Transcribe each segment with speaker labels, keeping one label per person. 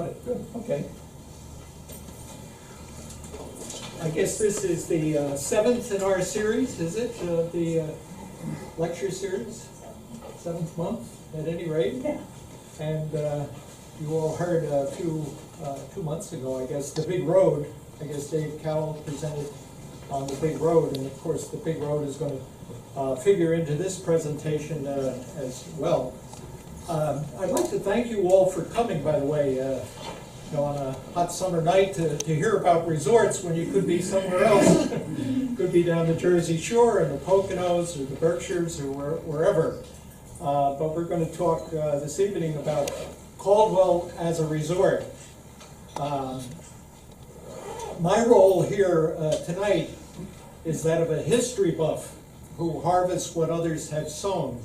Speaker 1: Good, okay. I guess this is the seventh in our series, is it? The lecture series? Seventh month, at any rate.
Speaker 2: Yeah.
Speaker 1: And you all heard a few, 2 months ago, I guess, the big road. I guess Dave Cowell presented on the big road, and of course the big road is going to figure into this presentation as well. I'd like to thank you all for coming, by the way, on a hot summer night to hear about resorts when you could be somewhere else. Could be down the Jersey Shore in the Poconos or the Berkshires or wherever. But we're going to talk this evening about Caldwell as a resort. My role here tonight is that of a history buff who harvests what others have sown.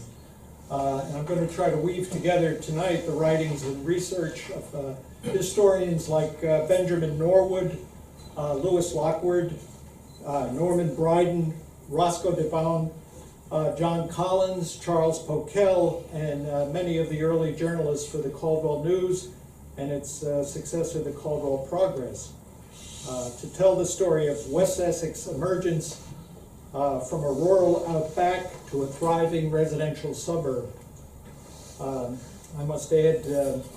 Speaker 1: And I'm going to try to weave together tonight the writings and research of historians like Benjamin Norwood, Lewis Lockwood, Norman Bryden, Roscoe DeBaun, John Collins, Charles Pokel, and many of the early journalists for the Caldwell News and its successor, the Caldwell Progress, to tell the story of West Essex emergence from a rural outback to a thriving residential suburb. I must add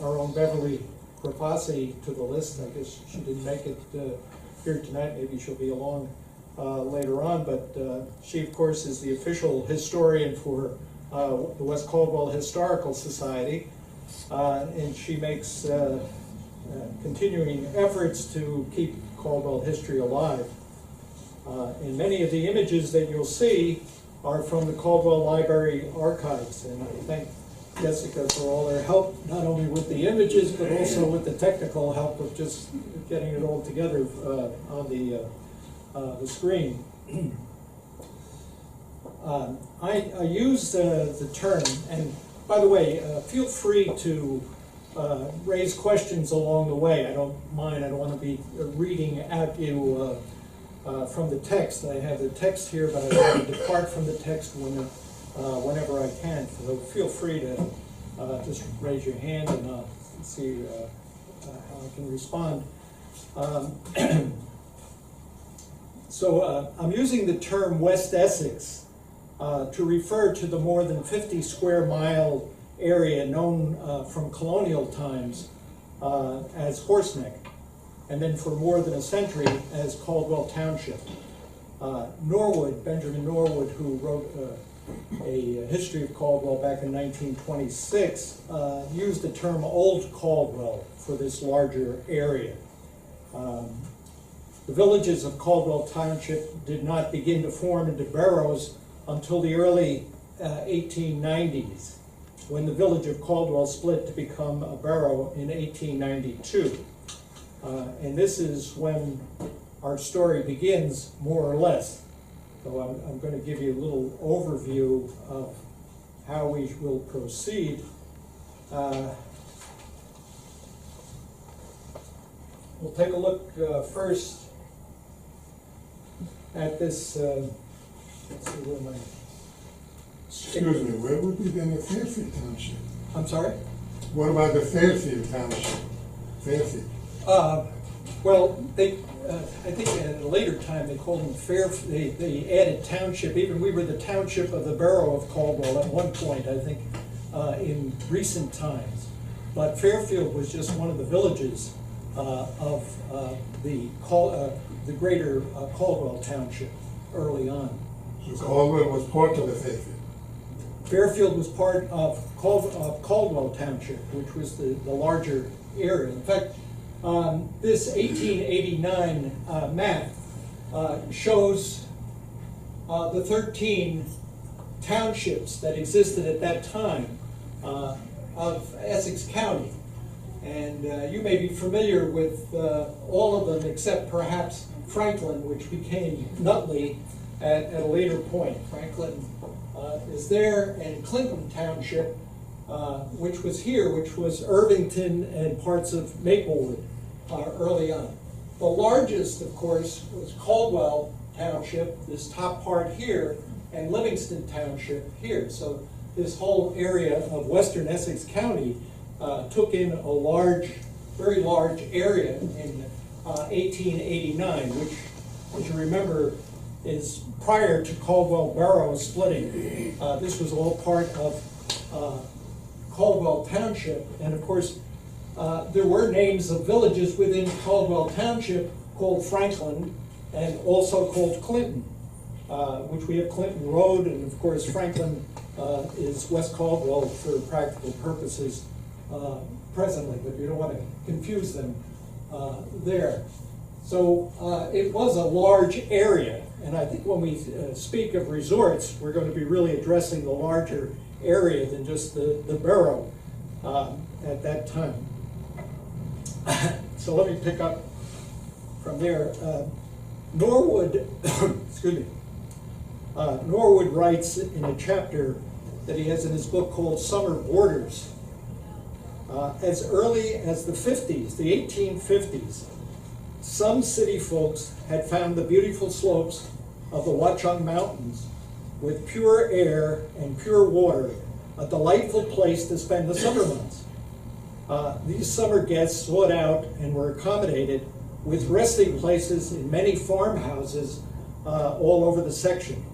Speaker 1: our own Beverly Crepasi to the list. I guess she didn't make it here tonight. Maybe she'll be along later on, but she, of course, is the official historian for the West Caldwell Historical Society, and she makes continuing efforts to keep Caldwell history alive. And many of the images that you'll see are from the Caldwell Library archives, and I thank Jessica for all her help, not only with the images, but also with the technical help of just getting it all together on the screen. I use the term, and by the way, feel free to raise questions along the way. I don't mind. I don't want to be reading at you from the text. I have the text here, but I want to depart from the text whenever I can. So feel free to just raise your hand and see how I can respond. So I'm using the term West Essex to refer to the more than 50 square mile area known from colonial times as Horseneck, and then for more than a century as Caldwell Township. Norwood, Benjamin Norwood, who wrote a history of Caldwell back in 1926, used the term Old Caldwell for this larger area. The villages of Caldwell Township did not begin to form into boroughs until the early 1890s, when the village of Caldwell split to become a borough in 1892. And this is when our story begins, more or less. So I'm going to give you a little overview of how we will proceed. We'll take a look first at this. Let's see, where am I?
Speaker 3: Excuse me, where would be then the Fairfield Township?
Speaker 1: I'm sorry?
Speaker 3: What about the Fairfield Township? Fairfield.
Speaker 1: Well, I think at a later time they called them they added township. Even we were the township of the borough of Caldwell at one point, I think, in recent times. But Fairfield was just one of the villages of the greater Caldwell Township early on.
Speaker 3: So Caldwell was part of the Fairfield?
Speaker 1: Fairfield was part of Caldwell Township, which was the larger area. In fact, this 1889 map shows the 13 townships that existed at that time of Essex County. And you may be familiar with all of them except perhaps Franklin, which became Nutley at a later point. Franklin is there, and Clinton Township, which was here, which was Irvington and parts of Maplewood early on. The largest, of course, was Caldwell Township, this top part here, and Livingston Township here. So this whole area of western Essex County took in a large very large area in 1889, which, as you remember, is prior to Caldwell Borough splitting. This was all part of Caldwell Township, and of course, there were names of villages within Caldwell Township called Franklin and also called Clinton, which we have Clinton Road, and of course Franklin is West Caldwell for practical purposes presently, but you don't want to confuse them there. So it was a large area, and I think when we speak of resorts, we're going to be really addressing the larger area than just the borough at that time. So let me pick up from there. Norwood, excuse me, Norwood writes in a chapter that he has in his book called Summer Borders. As early as the 50s, the 1850s, some city folks had found the beautiful slopes of the Watchung Mountains with pure air and pure water a delightful place to spend the summer months. These summer guests sought out and were accommodated with resting places in many farmhouses all over the section.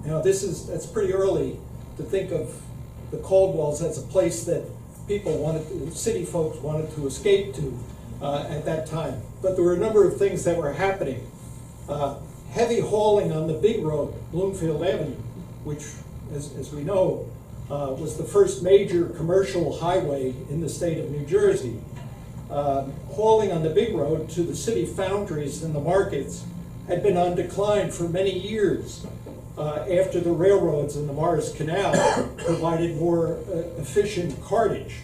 Speaker 1: Now that's pretty early to think of the Caldwells as a place that city folks wanted to escape to at that time. But there were a number of things that were happening. Heavy hauling on the big road, Bloomfield Avenue, which, as we know, was the first major commercial highway in the state of New Jersey. Hauling on the big road to the city foundries and the markets had been on decline for many years after the railroads and the Morris Canal provided more efficient cartage.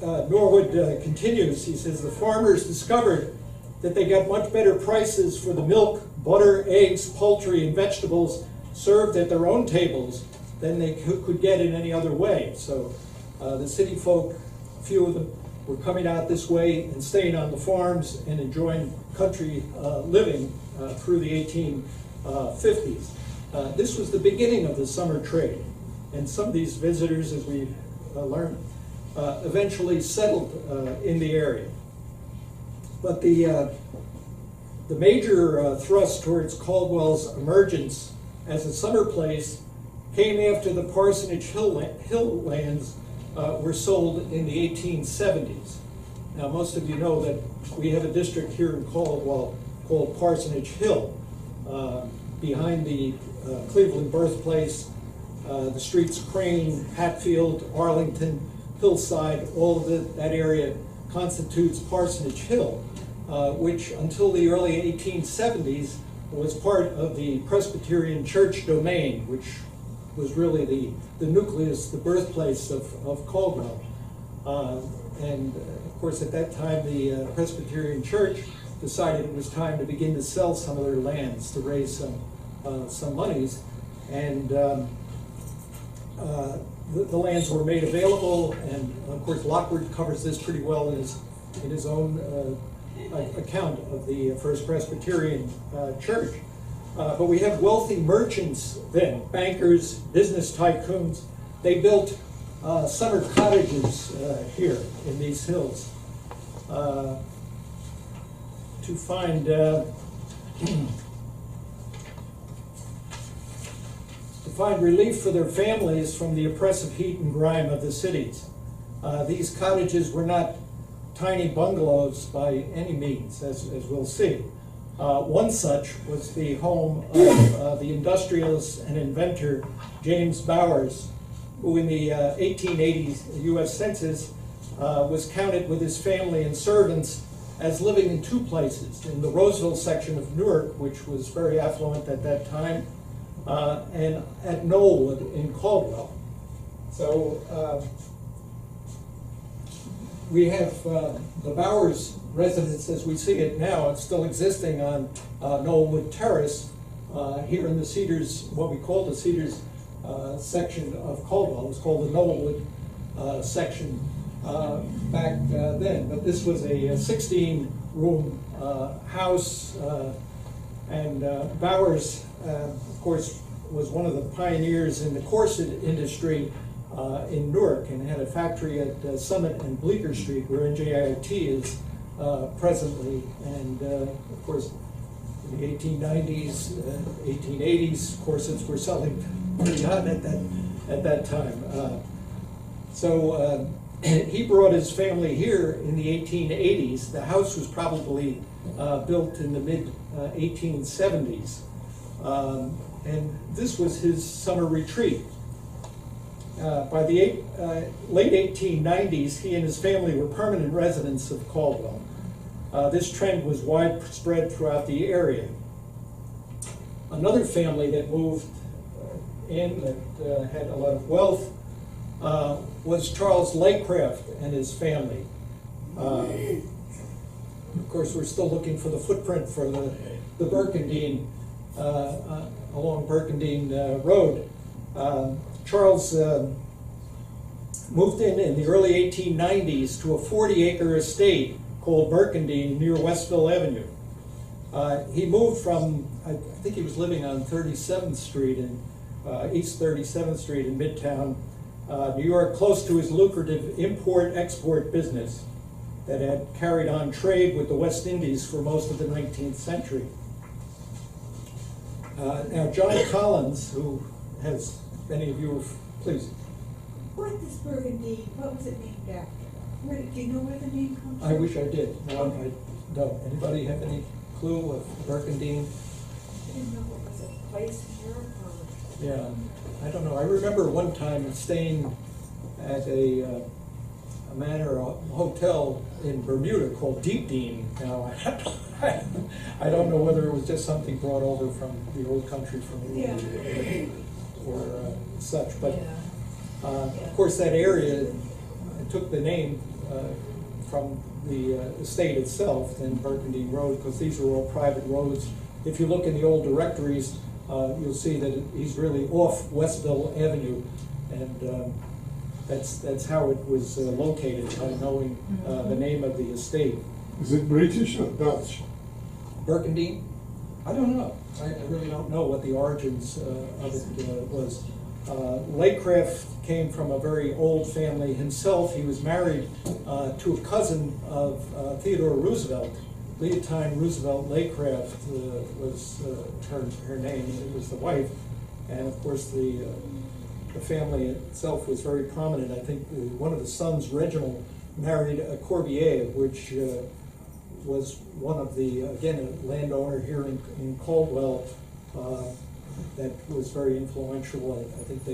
Speaker 1: Norwood continues, he says, the farmers discovered that they got much better prices for the milk, butter, eggs, poultry, and vegetables served at their own tables than they could get in any other way. So the city folk, a few of them, were coming out this way and staying on the farms and enjoying country living through the 1850s. This was the beginning of the summer trade, and some of these visitors, as we learned, eventually settled in the area. But the major thrust towards Caldwell's emergence as a summer place came after the Parsonage Hill lands were sold in the 1870s. Now, most of you know that we have a district here in Caldwell called Parsonage Hill, behind the Cleveland birthplace, the streets Crane, Hatfield, Arlington, Hillside, all of that area constitutes Parsonage Hill, which until the early 1870s was part of the Presbyterian Church domain, which was really the nucleus, the birthplace of Caldwell. And of course, at that time, the Presbyterian Church decided it was time to begin to sell some of their lands to raise some monies. And the lands were made available, and of course Lockwood covers this pretty well in his own account of the First Presbyterian Church. But we have wealthy merchants then, bankers, business tycoons. They built summer cottages here in these hills to find relief for their families from the oppressive heat and grime of the cities. These cottages were not tiny bungalows by any means, as we'll see. One such was the home of the industrialist and inventor James Bowers, who in the 1880 U.S. Census was counted with his family and servants as living in two places, in the Roseville section of Newark, which was very affluent at that time, and at Knollwood in Caldwell. So we have the Bowers residence as we see it now. It's still existing on Knollwood Terrace here in the Cedars, what we call the Cedars section of Caldwell. It was called the Knollwood section back then. But this was a 16-room house, and Bowers, of course, was one of the pioneers in the corset industry in Newark and had a factory at Summit and Bleecker Street, where NJIT is presently. And of course, in the 1890s, 1880s, corsets were selling pretty hot at that time. So he brought his family here in the 1880s. The house was probably built in the mid-1870s. And this was his summer retreat. By the late 1890s, he and his family were permanent residents of Caldwell. This trend was widespread throughout the area. Another family that moved in that had a lot of wealth was Charles Laycraft and his family. Of course, we're still looking for the footprint for the Burkendine, along Burkendine Road. Charles moved in the early 1890s to a 40-acre estate called Burkendine near Westville Avenue. He moved from, I think he was living on 37th Street in East 37th Street in Midtown, New York, close to his lucrative import-export business that had carried on trade with the West Indies for most of the 19th century. Now, John Collins, who has many of you, please.
Speaker 2: What is Burgundy? What was it named after? Do you know where the name comes from?
Speaker 1: I wish I did. No, I don't. Anybody have any clue of Burkendine?
Speaker 2: I didn't know what was a place in Europe or...
Speaker 1: Yeah, I don't know. I remember one time staying at a manor, a hotel in Bermuda called Deep Dean. Now, I don't know whether it was just something brought over from the old country from England or such, but of course that area took the name from the estate itself, and Burkendine Road, because these are all private roads. If you look in the old directories, you'll see that he's really off Westville Avenue, and that's how it was located, by knowing the name of the estate.
Speaker 3: Is it British or Dutch?
Speaker 1: Burkendine? I don't know. I really don't know what the origins of it was. Laycraft came from a very old family himself. He was married to a cousin of Theodore Roosevelt. Leontine Roosevelt Laycraft was her name. It was the wife, and of course the family itself was very prominent. I think one of the sons, Reginald, married a Corbier, which was one of the, again, a landowner here in Caldwell that was very influential. I think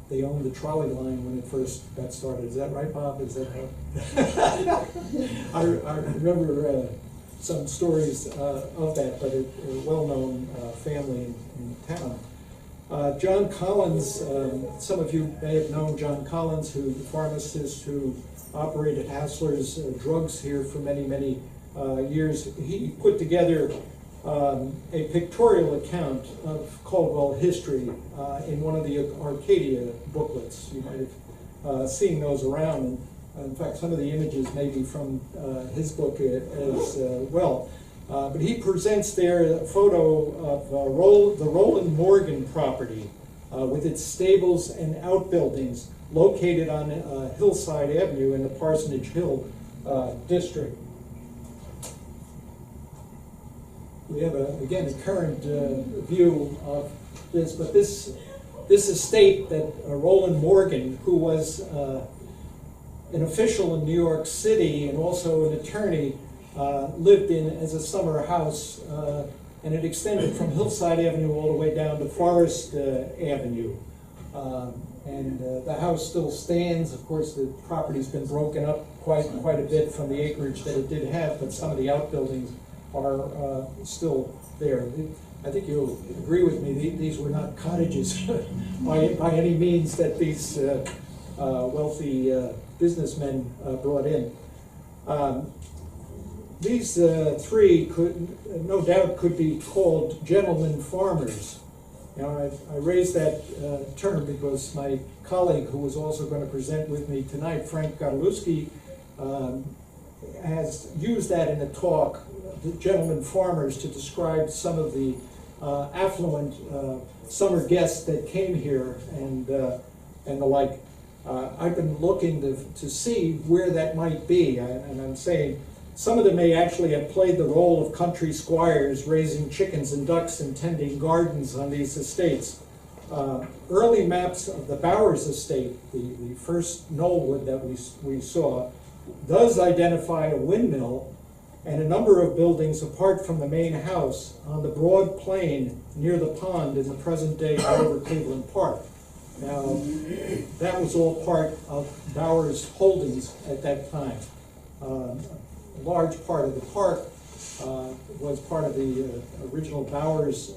Speaker 1: they owned the trolley line when it first got started. Is that right, Bob? Is that how? I remember some stories of that, but a well-known family in town. John Collins, some of you may have known John Collins, who the pharmacist who operated Hassler's Drugs here for many, many years. He put together a pictorial account of Caldwell history in one of the Arcadia booklets. You might have seen those around. And in fact, some of the images may be from his book as well. But he presents there a photo of the Roland Morgan property with its stables and outbuildings located on Hillside Avenue in the Parsonage Hill district. We have, again, a current view of this, but this estate that Roland Morgan, who was an official in New York City and also an attorney, lived in as a summer house, and it extended from Hillside Avenue all the way down to Forest Avenue. And the house still stands. Of course, the property's been broken up quite a bit from the acreage that it did have, but some of the outbuildings are still there. I think you'll agree with me, these were not cottages by any means that these wealthy businessmen brought in. These three no doubt could be called gentlemen farmers. Now, I raised that term because my colleague, who was also going to present with me tonight, Frank Godlewski, has used that in a talk, the gentlemen farmers, to describe some of the affluent summer guests that came here. And and the like. I've been looking to see where that might be, and I'm saying some of them may actually have played the role of country squires raising chickens and ducks and tending gardens on these estates. Early maps of the Bowers estate, the first Knollwood that we saw, does identify a windmill and a number of buildings apart from the main house on the broad plain near the pond in the present-day Grover Cleveland Park. Now, that was all part of Bowers Holdings at that time. A large part of the park was part of the original Bowers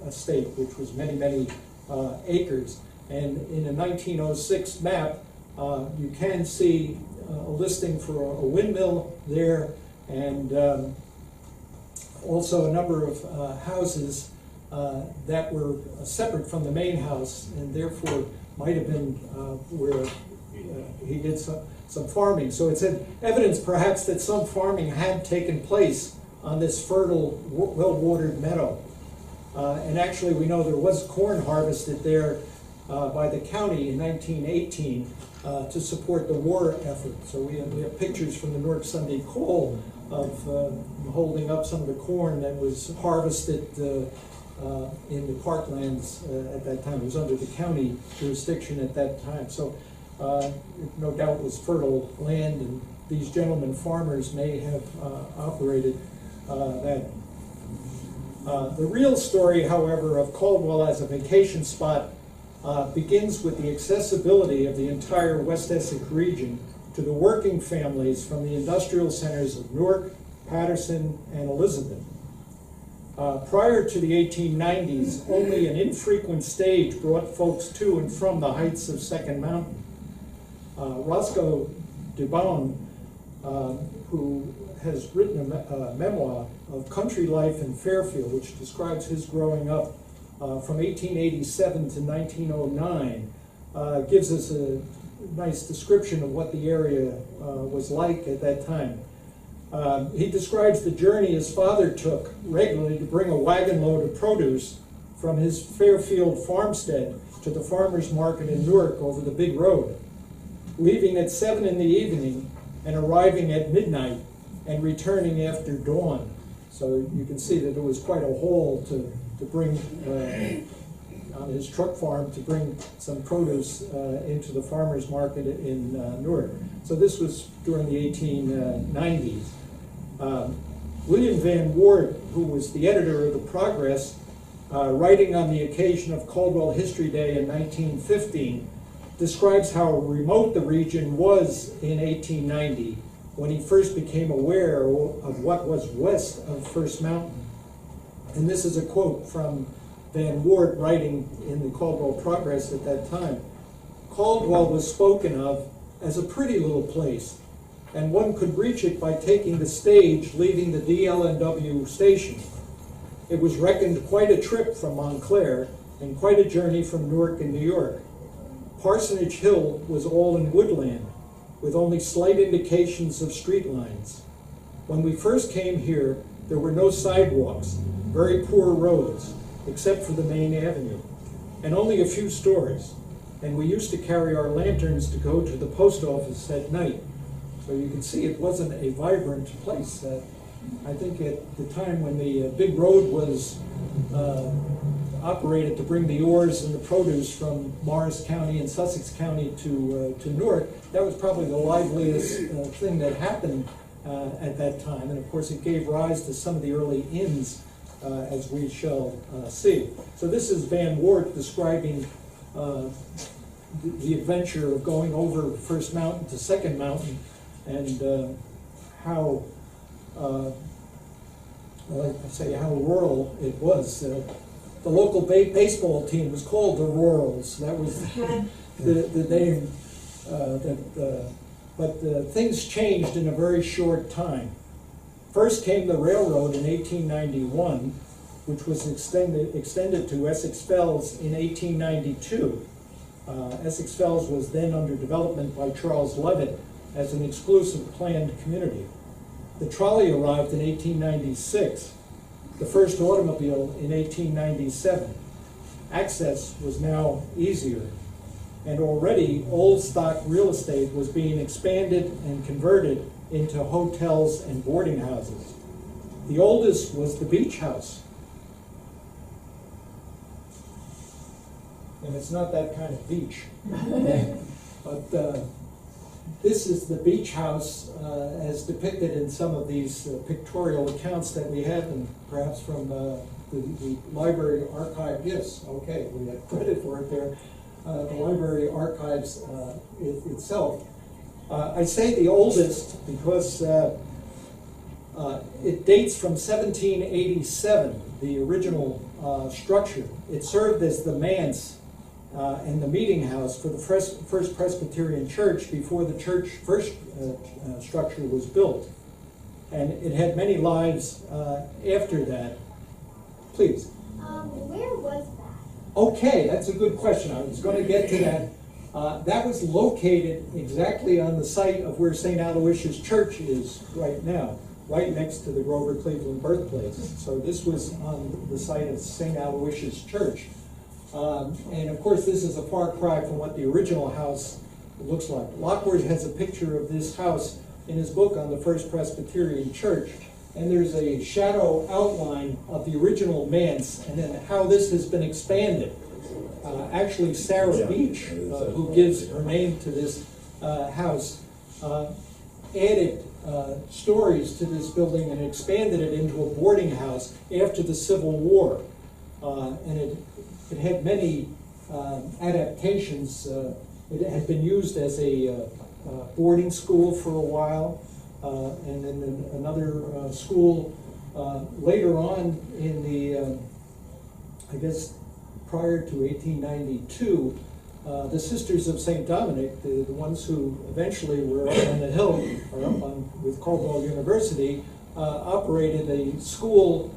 Speaker 1: estate, which was many, many acres. And in a 1906 map, you can see a listing for a windmill there, and also a number of houses that were separate from the main house, and therefore might have been where he did some farming. So it's evidence perhaps that some farming had taken place on this fertile, well-watered meadow. And actually we know there was corn harvested there by the county in 1918 to support the war effort. So we have pictures from the Newark Sunday Call of holding up some of the corn that was harvested in the parklands at that time. It was under the county jurisdiction at that time. So no doubt was fertile land, and these gentlemen farmers may have operated that. The real story, however, of Caldwell as a vacation spot begins with the accessibility of the entire West Essex region to the working families from the industrial centers of Newark, Patterson, and Elizabeth. Prior to the 1890s, only an infrequent stage brought folks to and from the heights of Second Mountain. Roscoe DuBone, who has written a memoir of country life in Fairfield, which describes his growing up from 1887 to 1909, gives us a nice description of what the area was like at that time. He describes the journey his father took regularly to bring a wagon load of produce from his Fairfield farmstead to the farmer's market in Newark over the big road, leaving at 7 in the evening and arriving at midnight and returning after dawn. So you can see that it was quite a haul to bring on his truck farm to bring some produce into the farmer's market in Newark. So this was during the 1890s. William Van Wart, who was the editor of the Progress, writing on the occasion of Caldwell History Day in 1915, describes how remote the region was in 1890 when he first became aware of what was west of First Mountain. And this is a quote from Van Wart writing in the Caldwell Progress at that time. Caldwell was spoken of as a pretty little place, and one could reach it by taking the stage leaving the DL&W station. It was reckoned quite a trip from Montclair and quite a journey from Newark and New York. Parsonage Hill was all in woodland, with only slight indications of street lines. When we first came here, there were no sidewalks, very poor roads, except for the main avenue, and only a few stores. And we used to carry our lanterns to go to the post office at night. So you can see it wasn't a vibrant place. I think at the time when the big road was operated to bring the ores and the produce from Morris County and Sussex County to Newark, that was probably the liveliest thing that happened at that time. And of course it gave rise to some of the early inns, as we shall see. So this is Van Wart describing the adventure of going over First Mountain to Second Mountain, and how, like I say, how rural it was. The local baseball team was called the Rurals. That was the name. But things changed in a very short time. First came the railroad in 1891, which was extended to Essex Fells in 1892. Essex Fells was then under development by Charles Levitt as an exclusive planned community. The trolley arrived in 1896, the first automobile in 1897. Access was now easier. and already old stock real estate was being expanded and converted into hotels and boarding houses. The oldest was the beach house. And it's not that kind of beach. But this is the beach house as depicted in some of these pictorial accounts that we have, and perhaps from the library archive. Yes, okay, we have credit for it there. The library archives itself. I say the oldest because it dates from 1787, the original structure. It served as the manse and the meeting house for the First Presbyterian Church before the church first structure was built. And it had many lives after that. Please.
Speaker 4: Where was that?
Speaker 1: Okay, that's a good question. I was going to get to that. That was located exactly on the site of where St. Aloysius Church is right now, right next to the Grover Cleveland birthplace. So this was on the site of St. Aloysius Church. And of course, this is a far cry from what the original house looks like. Lockwood has a picture of this house in his book on the First Presbyterian Church. And there's a shadow outline of the original manse and then how this has been expanded. Actually, Sarah Beach, who gives her name to this house, added stories to this building and expanded it into a boarding house after the Civil War. And it had many adaptations. It had been used as a boarding school for a while, and then another school later on in the, I guess, prior to 1892, the Sisters of St. Dominic, the ones who eventually were up on the hill, or up on with Caldwell University, operated a school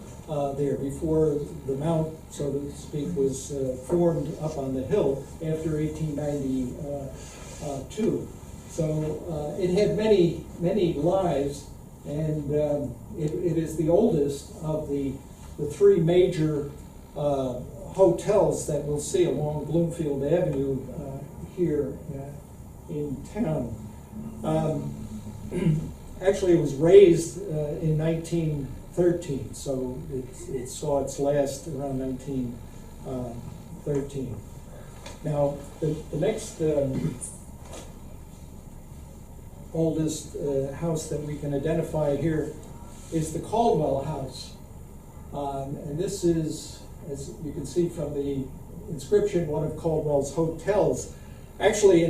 Speaker 1: there before the mount, so to speak, was formed up on the hill after 1892. So it had many, many lives, and it is the oldest of the three major hotels that we'll see along Bloomfield Avenue here in town. Actually, it was raised in 1913, so it saw its last around 1913. Now, the next oldest house that we can identify here is the Caldwell House. And this is, as you can see from the inscription, one of Caldwell's hotels. Actually,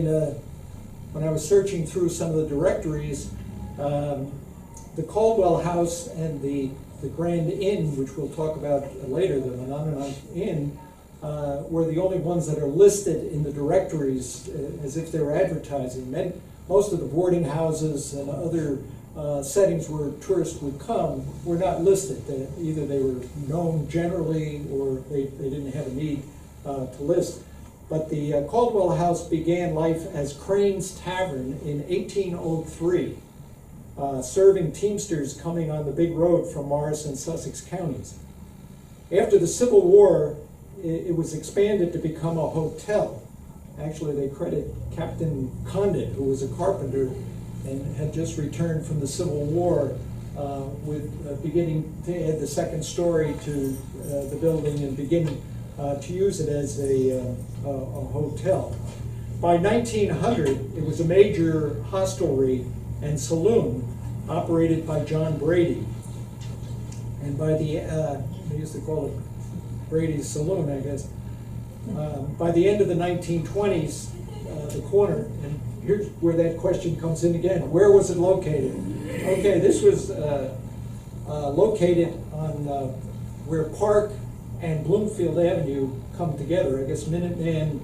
Speaker 1: when I was searching through some of the directories, the Caldwell House and the Grand Inn, which we'll talk about later, the Monononk Inn, were the only ones that are listed in the directories as if they were advertising. Most of the boarding houses and other settings where tourists would come were not listed. Either they were known generally or they didn't have a need to list. But the Caldwell House began life as Crane's Tavern in 1803, serving teamsters coming on the big road from Morris and Sussex counties. After the Civil War, it was expanded to become a hotel. Actually, they credit Captain Condit, who was a carpenter and had just returned from the Civil War, with beginning to add the second story to the building and beginning to use it as a hotel. By 1900, it was a major hostelry and saloon operated by John Brady. And by the, they used to call it Brady's Saloon, I guess. By the end of the 1920s, the corner, and here's where that question comes in again. Where was it located? Okay, this was located on where Park and Bloomfield Avenue come together. I guess Minuteman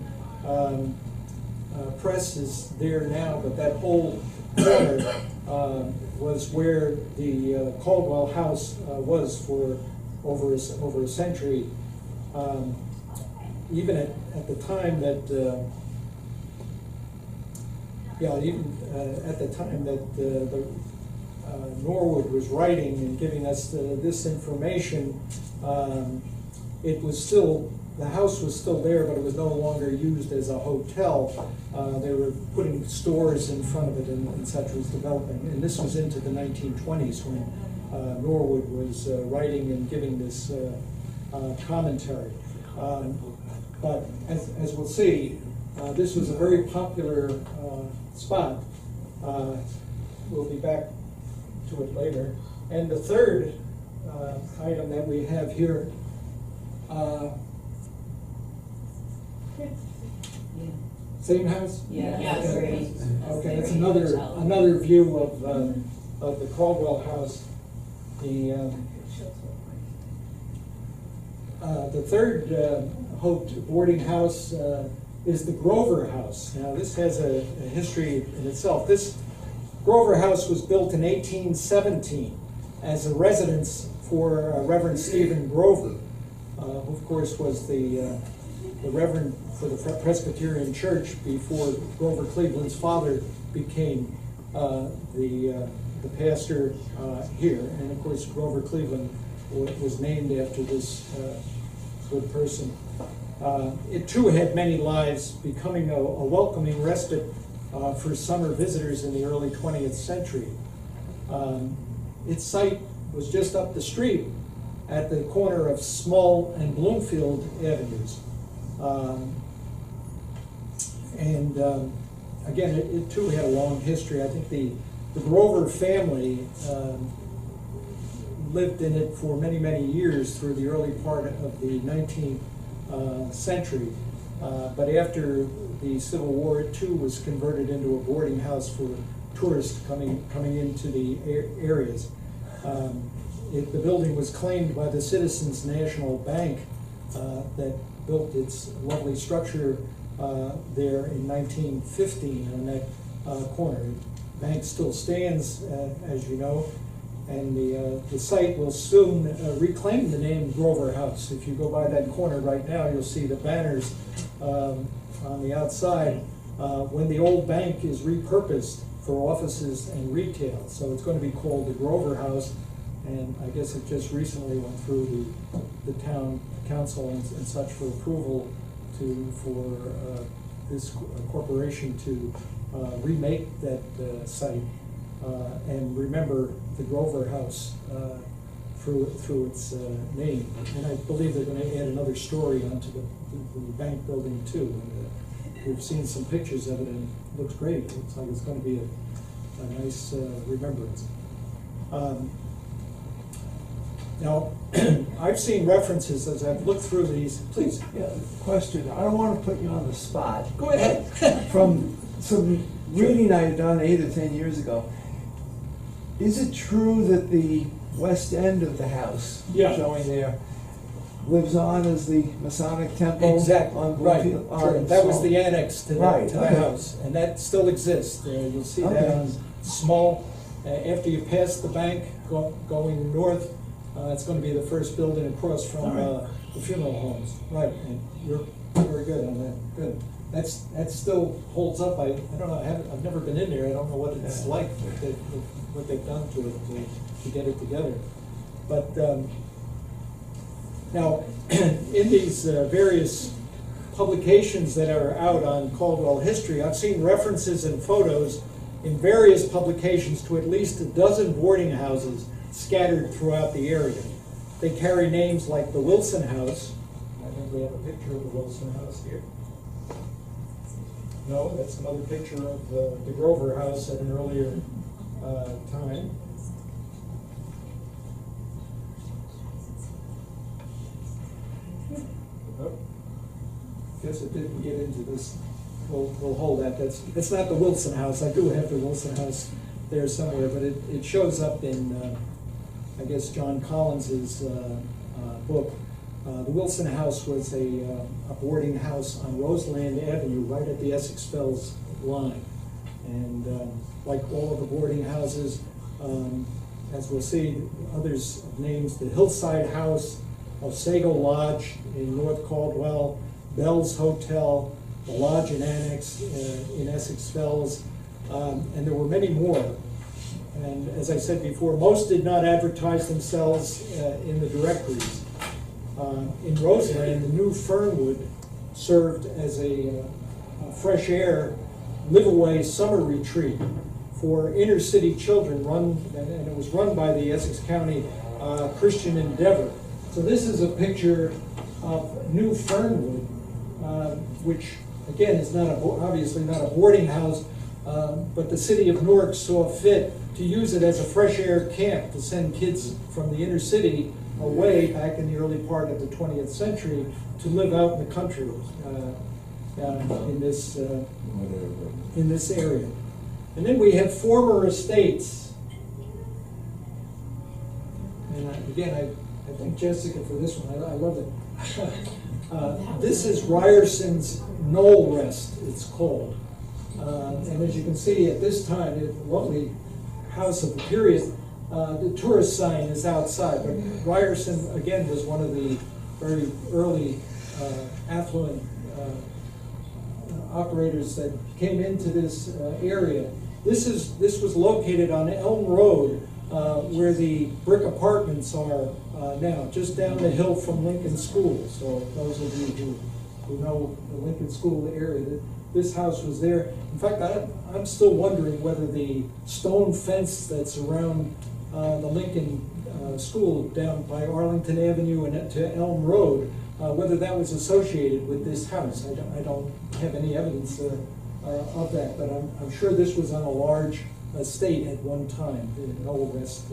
Speaker 1: Press is there now, but that whole corner was where the Caldwell House was for over a century. Even at the time that Norwood was writing and giving us this information, it was still the house was still there, but it was no longer used as a hotel. They were putting stores in front of it and such was developing. And this was into the 1920s when Norwood was writing and giving this commentary. But as we'll see, this was a very popular spot. We'll be back to it later. And the third item that we have here, same house?
Speaker 5: Yeah.
Speaker 1: Okay, okay, it's another view of the Caldwell House. The third hoped boarding house is the Grover House. Now this has a history in itself. This Grover House was built in 1817 as a residence for Reverend Stephen Grover, who of course was the Reverend for the Presbyterian Church before Grover Cleveland's father became the pastor here. And of course Grover Cleveland was named after this good person. It too had many lives, becoming a welcoming respite for summer visitors in the early 20th century. Its site was just up the street at the corner of Small and Bloomfield Avenues. Again, it too had a long history. I think the Grover family lived in it for many, many years through the early part of the 19th century. But after the Civil War, it too was converted into a boarding house for tourists coming into the areas. The building was claimed by the Citizens National Bank that built its lovely structure there in 1915 on that corner. The bank still stands, as you know, and the site will soon reclaim the name Grover House. If you go by that corner right now, you'll see the banners on the outside when the old bank is repurposed for offices and retail. So it's going to be called the Grover House, and I guess it just recently went through the town council and such for approval for this corporation to remake that site and remember the Grover House through its name. And I believe they're going to add another story onto the bank building too. And, we've seen some pictures of it and it looks great. It looks like it's going to be a nice remembrance. Now, I've seen references as I've looked through these. Please.
Speaker 6: Yeah, question. I don't want to put you on the spot.
Speaker 1: Go ahead.
Speaker 6: From some reading I had done 8 or 10 years ago, is it true that the west end of the house, showing there, lives on as the Masonic Temple?
Speaker 1: Exactly.
Speaker 6: On
Speaker 1: Right.
Speaker 6: Bloomfield? All
Speaker 1: Sure.
Speaker 6: right,
Speaker 1: That
Speaker 6: so-
Speaker 1: was the annex to the,
Speaker 6: Right,
Speaker 1: to the
Speaker 6: okay.
Speaker 1: house, and that still exists. You'll see that
Speaker 6: Okay.
Speaker 1: on Small. After you pass the bank, going north, it's going to be the first building across from
Speaker 6: All right.
Speaker 1: the funeral homes. Right, and you're very good on that. Good. That still holds up. I don't know. I've never been in there. I don't know what it's like. What they've done to it to get it together. But now, in these various publications that are out on Caldwell history, I've seen references and photos in various publications to at least a dozen boarding houses scattered throughout the area. They carry names like the Wilson House. I think we have a picture of the Wilson House here. No, that's another picture of the Grover House at an earlier time. Oh, guess it didn't get into this. We'll hold that. That's not the Wilson House. I do have the Wilson House there somewhere, but it shows up in I guess John Collins's book. The Wilson House was a boarding house on Roseland Avenue, right at the Essex Fells line. And like all of the boarding houses, as we'll see, others names, the Hillside House, Osago Lodge in North Caldwell, Bell's Hotel, the Lodge and Annex in Essex Fells, and there were many more. And as I said before, most did not advertise themselves in the directories. In Roseland, the new Fernwood served as a fresh air, live-away summer retreat for inner-city children, and it was run by the Essex County Christian Endeavor. So this is a picture of New Fernwood, which again is obviously not a boarding house, but the city of Newark saw fit to use it as a fresh air camp to send kids from the inner city away back in the early part of the 20th century to live out in the country in this area. And then we have former estates. And again, I thank Jessica for this one. I love it. This is Ryerson's Knoll Rest, it's called. And as you can see at this time, a lovely house of the period, the tourist sign is outside. But Ryerson, again, was one of the very early affluent operators that came into this area. This was located on Elm Road, where the brick apartments are now, just down the hill from Lincoln School. So those of you who know the Lincoln School area, this house was there. In fact, I'm still wondering whether the stone fence that's around the Lincoln School down by Arlington Avenue and to Elm Road, whether that was associated with this house. I don't have any evidence of that, but I'm sure this was on a large estate at one time, the Knoll Rest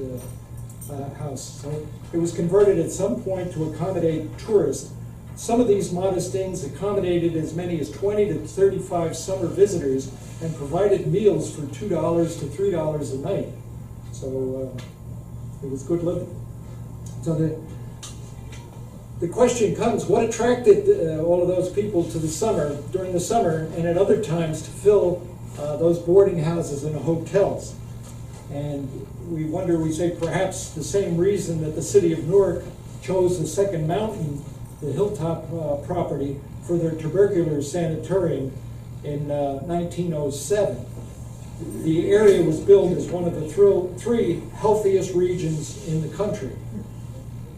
Speaker 1: house. So it was converted at some point to accommodate tourists. Some of these modest inns accommodated as many as 20 to 35 summer visitors and provided meals for $2 to $3 a night. So it was good living. So the question comes, what attracted all of those people to the summer, during the summer, and at other times to fill those boarding houses and hotels? And we say perhaps the same reason that the city of Newark chose the Second Mountain, the hilltop property, for their tubercular sanatorium in 1907. The area was billed as one of the three healthiest regions in the country.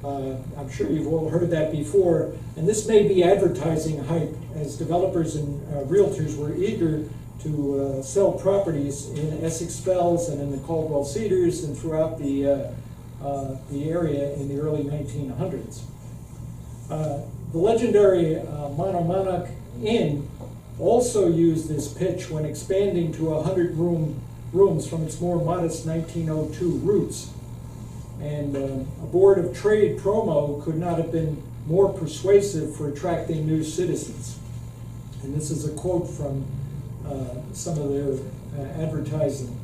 Speaker 1: I'm sure you've all heard that before, and this may be advertising hype, as developers and realtors were eager to sell properties in Essex Fells and in the Caldwell Cedars and throughout the area in the early 1900s. The legendary Monadnock Inn also used this pitch when expanding to 100 rooms from its more modest 1902 roots. And a Board of Trade promo could not have been more persuasive for attracting new citizens. And this is a quote from some of their advertising.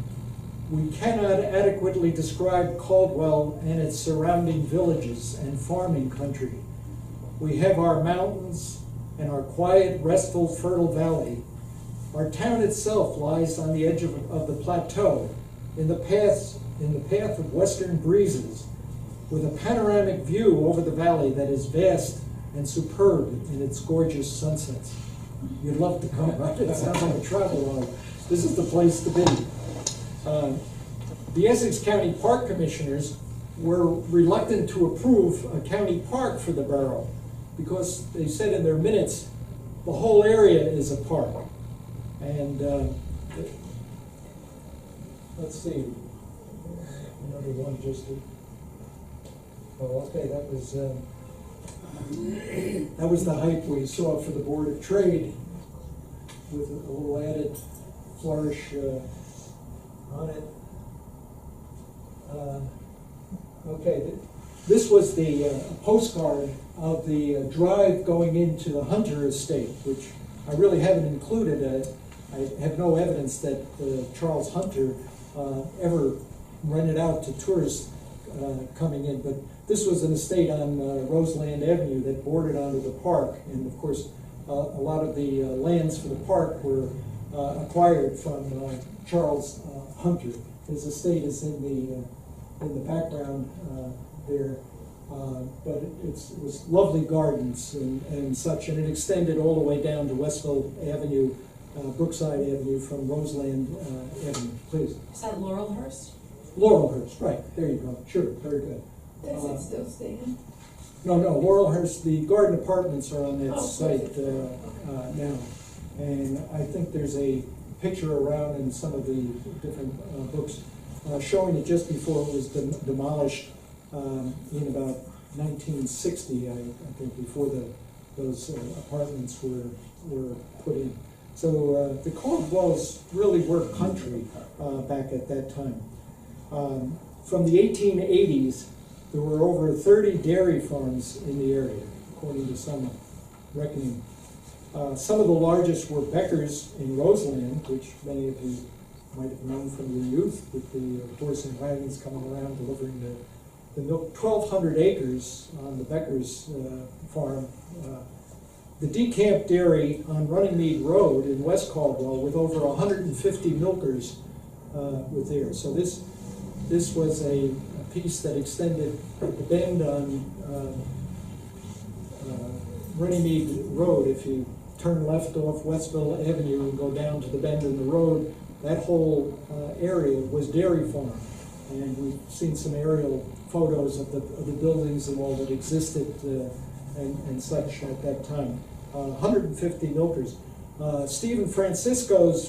Speaker 1: "We cannot adequately describe Caldwell and its surrounding villages and farming country. We have our mountains and our quiet, restful, fertile valley. Our town itself lies on the edge of the plateau, in the path of western breezes, with a panoramic view over the valley that is vast and superb in its gorgeous sunsets." You'd love to come, right? It sounds like a travel log. This is the place to be. The Essex County Park Commissioners were reluctant to approve a county park for the borough because they said in their minutes, the whole area is a park. And let's see, another one just to, oh, okay, that was the hype we saw for the Board of Trade with a little added flourish on it. Okay, this was the postcard of the drive going into the Hunter estate, which I really haven't included. I have no evidence that Charles Hunter ever rented out to tourists coming in, but this was an estate on Roseland Avenue that bordered onto the park, and of course a lot of the lands for the park were acquired from Charles Hunter. His estate is in the background there, but it was lovely gardens and such, and it extended all the way down to Westville Avenue, Brookside Avenue from Roseland Avenue. Please.
Speaker 5: Is that Laurelhurst?
Speaker 1: Laurelhurst, right, there you go, sure, very good.
Speaker 2: Does it still stand?
Speaker 1: No, Laurelhurst, the garden apartments are on that
Speaker 2: Oh,
Speaker 1: site now. And I think there's a picture around in some of the different books showing it just before it was demolished in about 1960, I think, before those apartments were put in. So the Caldwells really were country back at that time. From the 1880s, there were over 30 dairy farms in the area, according to some reckoning. Some of the largest were Becker's in Roseland, which many of you might have known from your youth, with the horse and wagons coming around delivering the milk. 1,200 acres on the Becker's farm. The Decamp Dairy on Runningmead Road in West Caldwell, with over 150 milkers with there. So this was a piece that extended at the bend on Runningmead Road. If you turn left off Westville Avenue and go down to the bend in the road, that whole area was dairy farm. And we've seen some aerial photos of the buildings and all that existed and such at that time. 150 milkers. Stephen Francisco's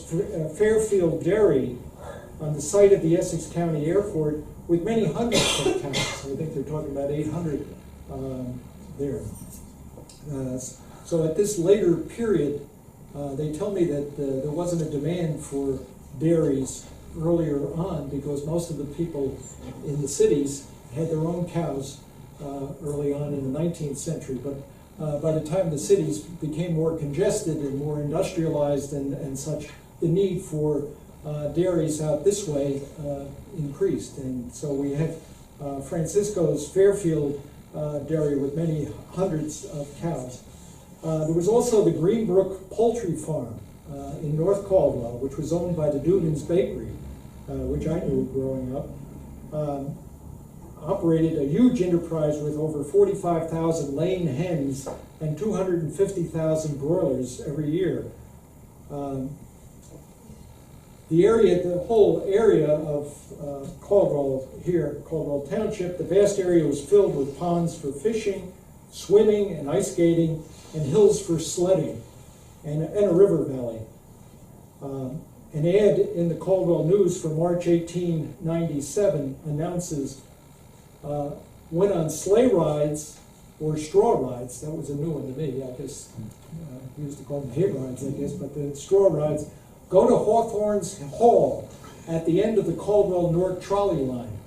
Speaker 1: Fairfield Dairy on the site of the Essex County Airport, with many hundreds of cows. I think they're talking about 800 there. So at this later period, they tell me that there wasn't a demand for dairies earlier on because most of the people in the cities had their own cows early on in the 19th century. But by the time the cities became more congested and more industrialized and such, the need for dairies out this way increased. And so we have Francisco's Fairfield Dairy with many hundreds of cows. There was also the Greenbrook Poultry Farm in North Caldwell, which was owned by the Dugan's Bakery, which I knew growing up. Operated a huge enterprise with over 45,000 laying hens and 250,000 broilers every year. The whole area of Caldwell here, Caldwell Township, the vast area was filled with ponds for fishing, swimming, and ice skating, and hills for sledding, and a river valley. An ad in the Caldwell News for March 1897 announces, went on sleigh rides or straw rides. That was a new one to me. I guess we used to call them hay rides, I guess, but the straw rides. Go to Hawthorne's Hall at the end of the Caldwell Newark trolley line.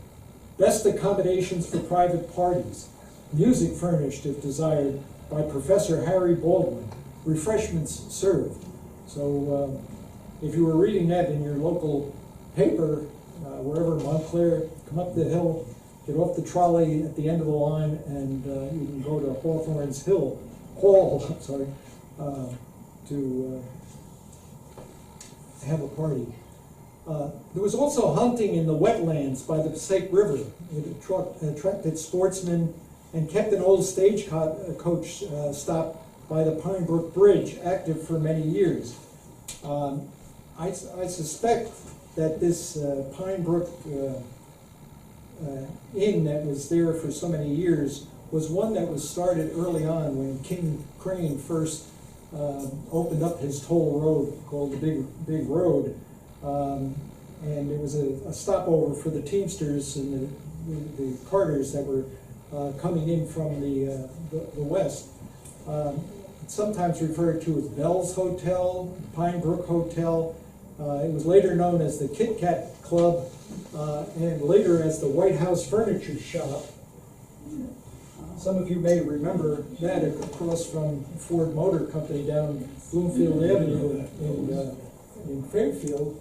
Speaker 1: Best accommodations for private parties. Music furnished, if desired, by Professor Harry Baldwin. Refreshments served. So if you were reading that in your local paper, wherever, Montclair, come up the hill, get off the trolley at the end of the line, and you can go to Hawthorne's Hall to have a party. There was also hunting in the wetlands by the Passaic River. It attracted sportsmen and kept an old stagecoach stop by the Pine Brook Bridge active for many years. I suspect that this Pine Brook inn that was there for so many years was one that was started early on when King Crane first opened up his toll road called the Big Road, and it was a stopover for the Teamsters and the carters that were coming in from the west. Sometimes referred to as Bell's Hotel, Pine Brook Hotel. It was later known as the Kit Kat Club, and later as the White House Furniture Shop. Some of you may remember that across from Ford Motor Company down Bloomfield Avenue in Fairfield.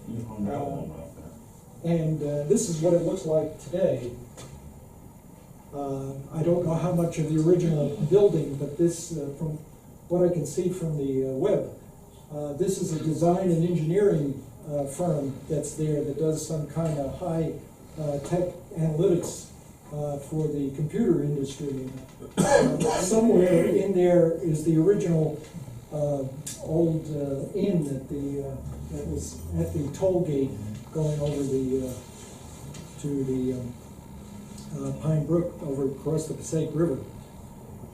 Speaker 1: And this is what it looks like today. I don't know how much of the original building, but this, from what I can see from the web, this is a design and engineering firm that's there that does some kind of high tech analytics for the computer industry. Somewhere in there is the original old inn that was at the toll gate going over to the Pine Brook over across the Passaic River.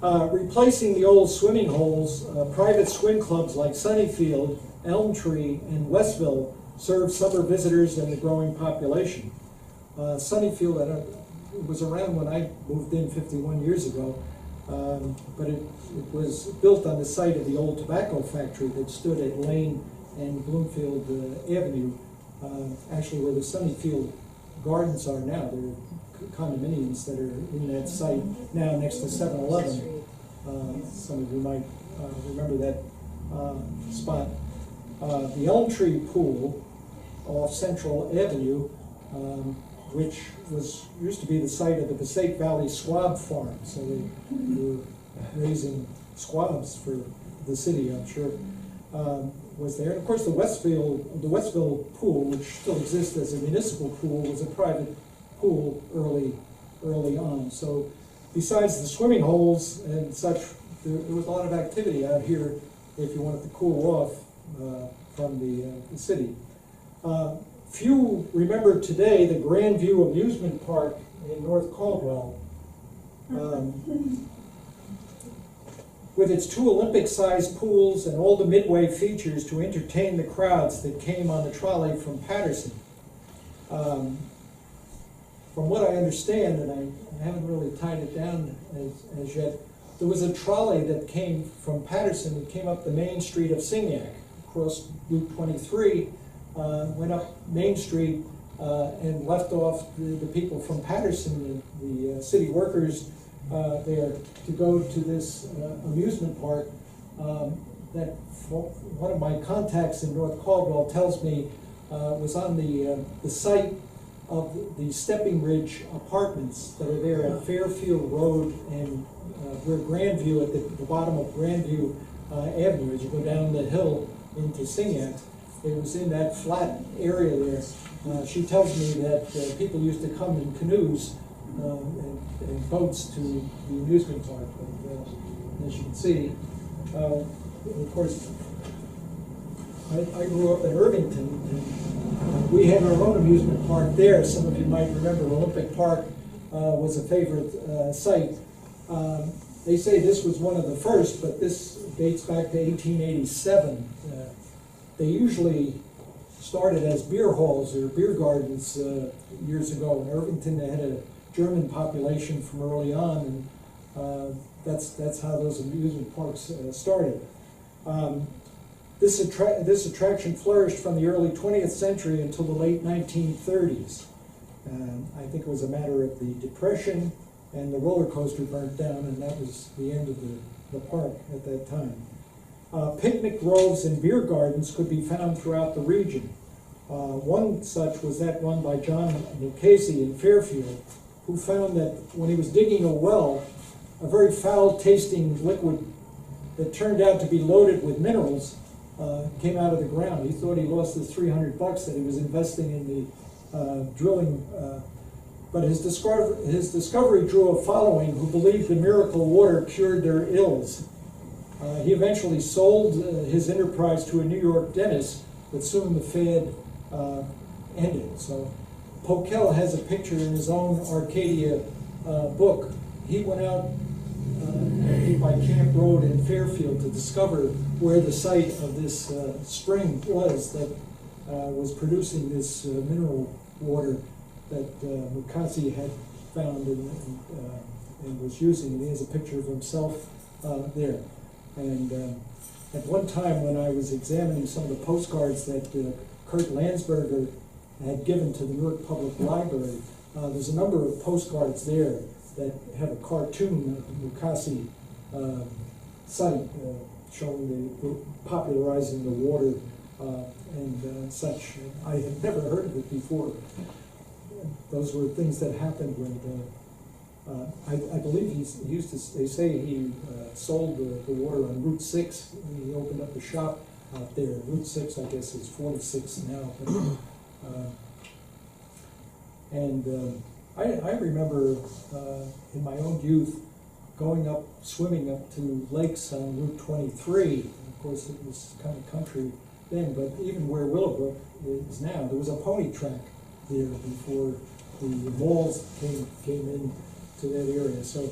Speaker 1: Replacing the old swimming holes, private swim clubs like Sunnyfield, Elm Tree, and Westville serve summer visitors and the growing population. Sunnyfield, it was around when I moved in 51 years ago, but it was built on the site of the old tobacco factory that stood at Lane and Bloomfield Avenue, actually where the Sunnyfield Gardens are now. There are condominiums that are in that site now next to 7-Eleven. Some of you might remember that spot. The Elm Tree Pool off Central Avenue, which used to be the site of the Passaic Valley Squab Farm. So they were raising squabs for the city, I'm sure, was there. And of course, the Westville Pool, which still exists as a municipal pool, was a private pool early on. So besides the swimming holes and such, there was a lot of activity out here if you wanted to cool off from the city. Few remember today the Grandview Amusement Park in North Caldwell. With its 2 Olympic-sized pools and all the midway features to entertain the crowds that came on the trolley from Patterson. From what I understand, and I haven't really tied it down as yet, there was a trolley that came from Patterson and came up the main street of Signac, across Route 23, went up Main Street and left off the people from Patterson, the city workers there, to go to this amusement park that one of my contacts in North Caldwell tells me was on the site of the Stepping Ridge apartments that are there at Fairfield Road and where Grandview, at the bottom of Grandview Avenue, as you go down the hill into Signac. It was in that flat area there. She tells me that people used to come in canoes and boats to the amusement park. But, as you can see, of course, I grew up in Irvington, and we had our own amusement park there. Some of you might remember Olympic Park was a favorite site. They say this was one of the first, but this dates back to 1887. They usually started as beer halls or beer gardens years ago. In Irvington, they had a German population from early on, and that's how those amusement parks started. This attraction flourished from the early 20th century until the late 1930s. I think it was a matter of the Depression, and the roller coaster burnt down, and that was the end of the park at that time. Picnic groves and beer gardens could be found throughout the region. One such was that one by John Lucchese in Fairfield, who found that when he was digging a well, a very foul-tasting liquid that turned out to be loaded with minerals came out of the ground. He thought he lost his $300 that he was investing in the drilling, but his discovery drew a following who believed the miracle water cured their ills. He eventually sold his enterprise to a New York dentist, but soon the fad ended. So Pokel has a picture in his own Arcadia book. He went out by Camp Road in Fairfield to discover where the site of this spring was that was producing this mineral water that Mukasey had found and was using. And he has a picture of himself there. And at one time when I was examining some of the postcards that Kurt Landsberger had given to the Newark Public Library, there's a number of postcards there that have a cartoon of the Mukasey site showing the popularizing the water and such. I had never heard of it before. Those were things that happened when I believe he used to. They say he sold the water on Route 6. He opened up a shop out there. Route 6, I guess, is 46 now. But, I remember in my own youth going up, swimming up to lakes on Route 23. Of course, it was kind of country then, but even where Willowbrook is now, there was a pony track there before the malls came in to that area. So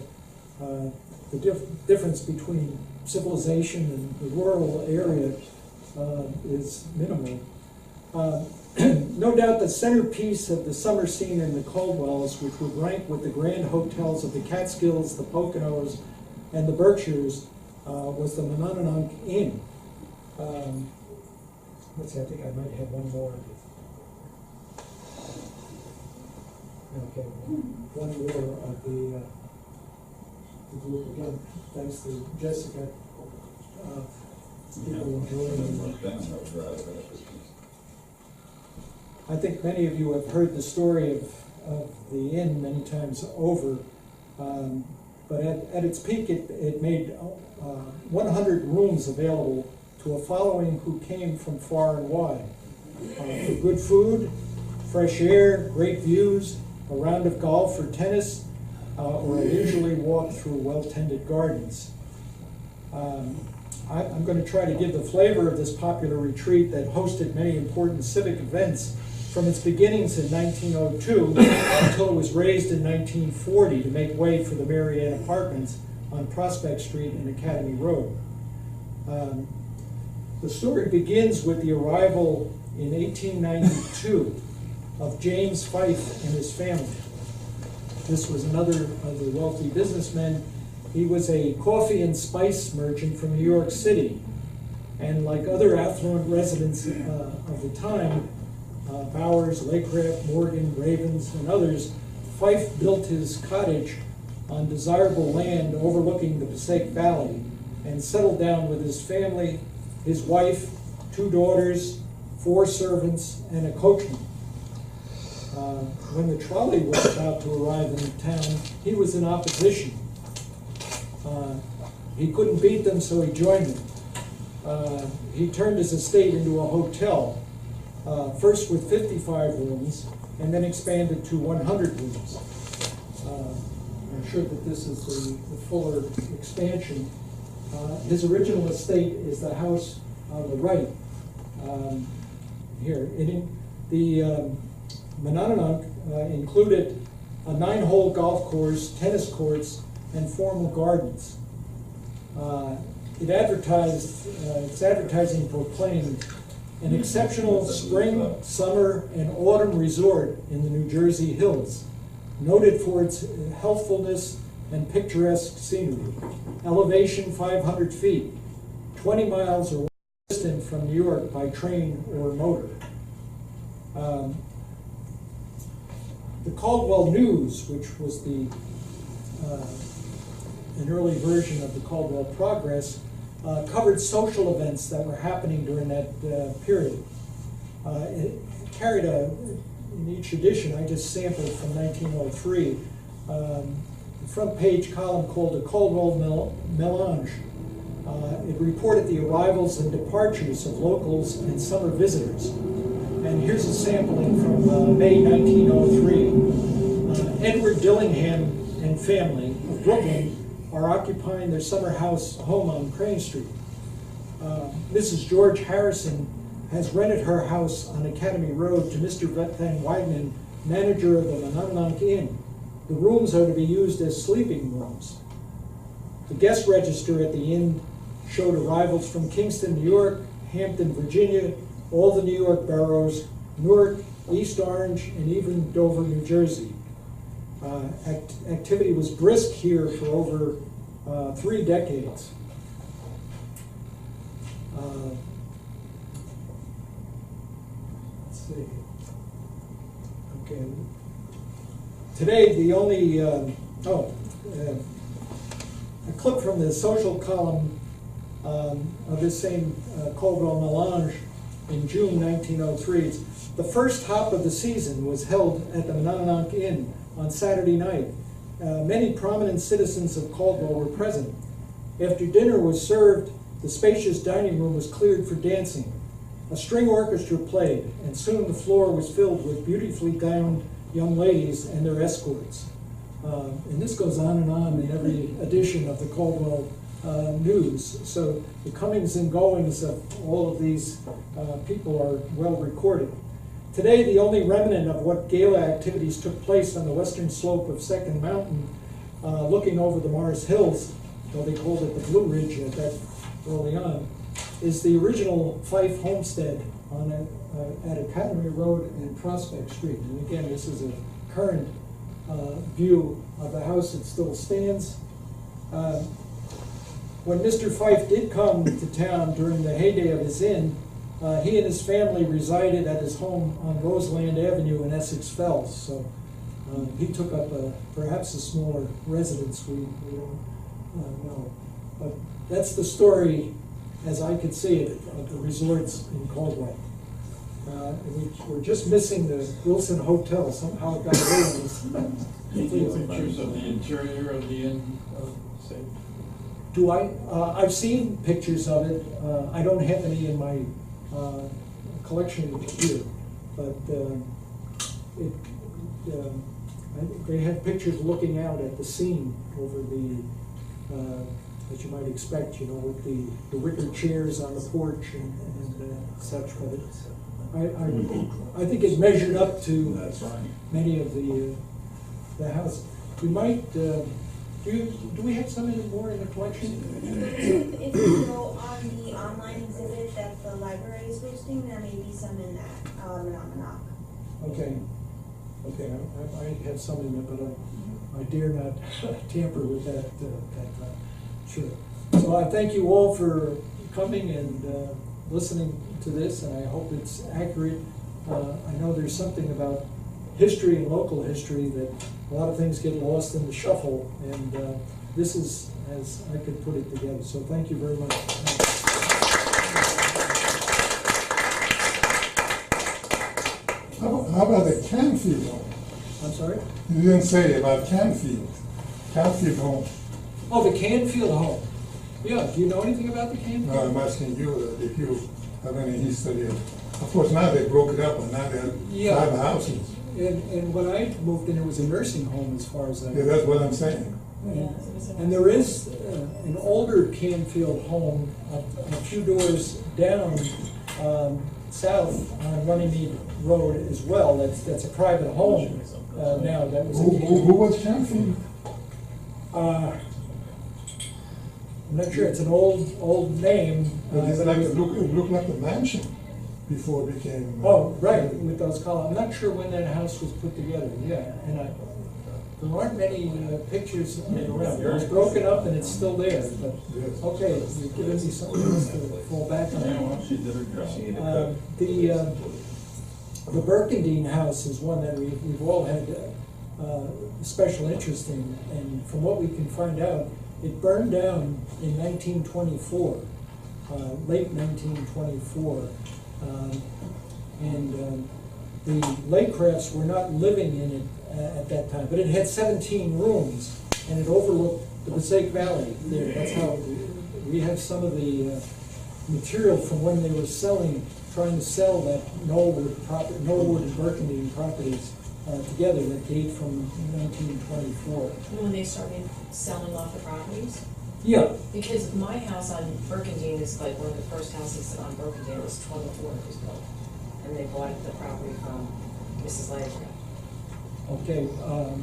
Speaker 1: The difference between civilization and the rural area is minimal. No doubt the centerpiece of the summer scene in the Caldwells, which would rank with the grand hotels of the Catskills, the Poconos, and the Berkshires, was the Monadnock Inn. Let's see, I think I might have one more. Okay, one more of the group again. Thanks to Jessica. People enjoying I think many of you have heard the story of the inn many times over, but at its peak it made 100 rooms available to a following who came from far and wide. For good food, fresh air, great views, a round of golf or tennis, or a leisurely walk through well-tended gardens. I'm going to try to give the flavor of this popular retreat that hosted many important civic events from its beginnings in 1902 until it was raised in 1940 to make way for the Mary Ann Apartments on Prospect Street and Academy Road. The story begins with the arrival in 1892 of James Fife and his family. This was another of the wealthy businessmen. He was a coffee and spice merchant from New York City, and like other affluent residents of the time, Bowers, Lakecraft, Morgan, Ravens, and others, Fife built his cottage on desirable land overlooking the Passaic Valley and settled down with his family, his wife, 2 daughters, 4 servants, and a coachman. When the trolley was about to arrive in town, he was in opposition. He couldn't beat them, so he joined them. He turned his estate into a hotel, first with 55 rooms, and then expanded to 100 rooms. I'm sure that this is the fuller expansion. His original estate is the house on the right. Here, the Monadnock included a 9-hole golf course, tennis courts, and formal gardens. Its advertising proclaimed an exceptional spring, summer, and autumn resort in the New Jersey hills, noted for its healthfulness and picturesque scenery. Elevation 500 feet, 20 miles or less distant from New York by train or motor. The Caldwell News, which was an early version of the Caldwell Progress, covered social events that were happening during that period. It carried in each edition, I just sampled from 1903, the front page column called the Caldwell Melange. It reported the arrivals and departures of locals and summer visitors. And here's a sampling from May 1903. Edward Dillingham and family of Brooklyn are occupying their summer house home on Crane Street. Mrs. George Harrison has rented her house on Academy Road to Mr. Van Wagenen, manager of the Monadnock Inn. The rooms are to be used as sleeping rooms. The guest register at the inn showed arrivals from Kingston, New York, Hampton, Virginia, all the New York boroughs, Newark, East Orange, and even Dover, New Jersey. Activity was brisk here for over 3 decades. Let's see. Okay. Today, the only, a clip from the social column of this same Caldwell Melange in June 1903. The first hop of the season was held at the Monadnock Inn on Saturday night. Many prominent citizens of Caldwell were present. After dinner was served, the spacious dining room was cleared for dancing. A string orchestra played, and soon the floor was filled with beautifully gowned young ladies and their escorts. And this goes on in every edition of the Caldwell News. So the comings and goings of all of these people are well recorded. Today, the only remnant of what gala activities took place on the western slope of Second Mountain looking over the Morris Hills, though they called it the Blue Ridge at that early on, is the original Fife homestead at Academy Road and Prospect Street. And again, this is a current view of the house that still stands. When Mr. Fife did come to town during the heyday of his inn, he and his family resided at his home on Roseland Avenue in Essex Fells. So he took up perhaps a smaller residence, we don't know. But that's the story, as I could see it, of the resorts in Caldwell. And we're just missing the Wilson Hotel, somehow it got away with us.
Speaker 5: Pictures of the interior of the inn, say?
Speaker 1: Do I? I've seen pictures of it. I don't have any in my collection here, but I think they have pictures looking out at the scene over the, that you might expect, you know, with the wicker chairs on the porch and such. But I think it measured up to
Speaker 5: That's right.
Speaker 1: many of the houses. We might. Do we have some more in the collection?
Speaker 4: If you go on the online exhibit that the library is hosting, there may be some in that, Menominee.
Speaker 1: Okay, I have some in there, but I dare not tamper with that. Sure. So I thank you all for coming and listening to this, and I hope it's accurate. I know there's something about history and local history that a lot of things get lost in the shuffle, and this is as I could put it together. So thank you very much.
Speaker 3: How about the Canfield home?
Speaker 1: I'm sorry?
Speaker 3: You didn't say about Canfield home.
Speaker 1: Oh, the Canfield home. Yeah, do you know anything about the Canfield?
Speaker 3: No, I'm asking you if you have any history of course, now they broke it up, and now they have 5 houses.
Speaker 1: And when I moved in, it was a nursing home, as far as I know.
Speaker 3: Yeah, that's what I'm saying.
Speaker 1: And there is an older Canfield home a few doors down south on Runnymede Road as well. That's a private home now. That was
Speaker 3: Who was Canfield?
Speaker 1: I'm not sure. It's an old name.
Speaker 3: It looked like a mansion before it became.
Speaker 1: Oh, right, with those columns. I'm not sure when that house was put together. Yeah, and there aren't many pictures around. It was broken up and it's still there. But okay, you've given me something else to fall back on.
Speaker 5: Yeah, well, she did her job.
Speaker 1: The Birkendine house is one that we've all had special interest in, and from what we can find out, it burned down in 1924, late 1924, and the Laycrafts were not living in it at that time, but it had 17 rooms, and it overlooked the Passaic Valley there. That's how we have some of the material from when they were trying to sell that Knollwood and Birkendine properties together that date from 1924.
Speaker 7: When they started selling off the properties?
Speaker 1: Yeah.
Speaker 7: Because my house on Birkendine is like one of the first houses on Birkendine was 24 it was built. And they bought the property from Mrs. Laycraft.
Speaker 1: Okay, all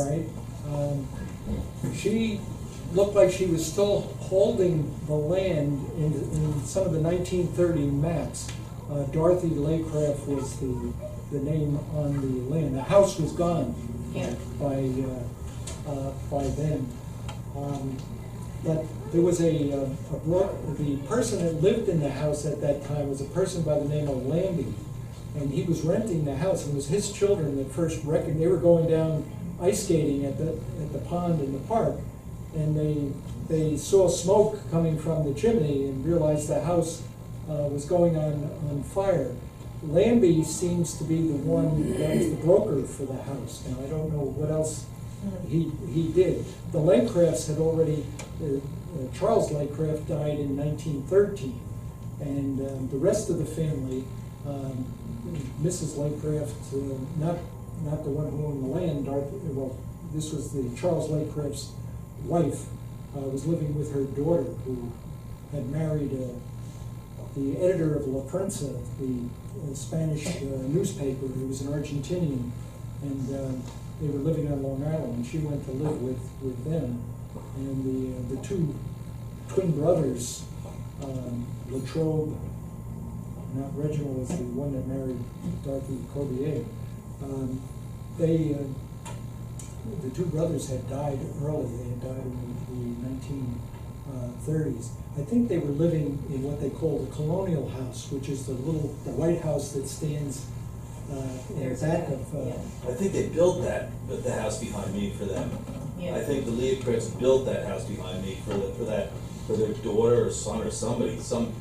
Speaker 1: right. She looked like she was still holding the land in some of the 1930 maps. Dorothy Laycraft was the name on the land. The house was gone by then. But there was the person that lived in the house at that time was a person by the name of Lambie, and he was renting the house. And it was his children that first they were going down ice skating at the pond in the park, and they saw smoke coming from the chimney and realized the house was going on fire. Lambie seems to be the one that was the broker for the house. Now I don't know what else he did. The Laycrafts had already, Charles Laycraft died in 1913, and the rest of the family, Mrs. Laycraft, not the one who owned the land, this was the Charles Laycraft's wife, was living with her daughter, who had married the editor of La Prensa, the Spanish newspaper. He was an Argentinian, and they were living on Long Island, and she went to live with them. And the two twin brothers, Latrobe, not Reginald was the one that married Dorothy Corbier. The two brothers had died early. They had died in the 1930s. I think they were living in what they call the Colonial House, which is the White House that stands in the back of.
Speaker 8: I think they built the house behind me for them.
Speaker 7: Yeah.
Speaker 8: I think the Leocrits built that house behind me for their daughter or son or somebody, some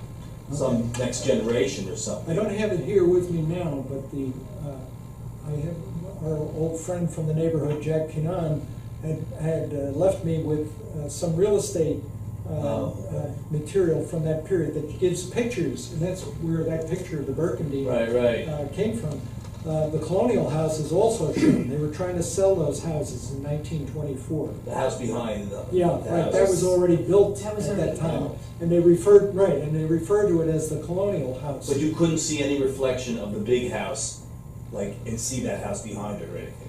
Speaker 8: next generation or something.
Speaker 1: I don't have it here with me now, but I have our old friend from the neighborhood, Jack Kinan, had left me with some real estate material from that period that gives pictures, and that's where that picture of the Burgundy came from. The Colonial House is also shown. They were trying to sell those houses in 1924.
Speaker 8: The house behind the
Speaker 1: Right. That was already built at that time, and they referred to it as the Colonial House.
Speaker 8: But you couldn't see any reflection of the big house, and see that house behind it or anything.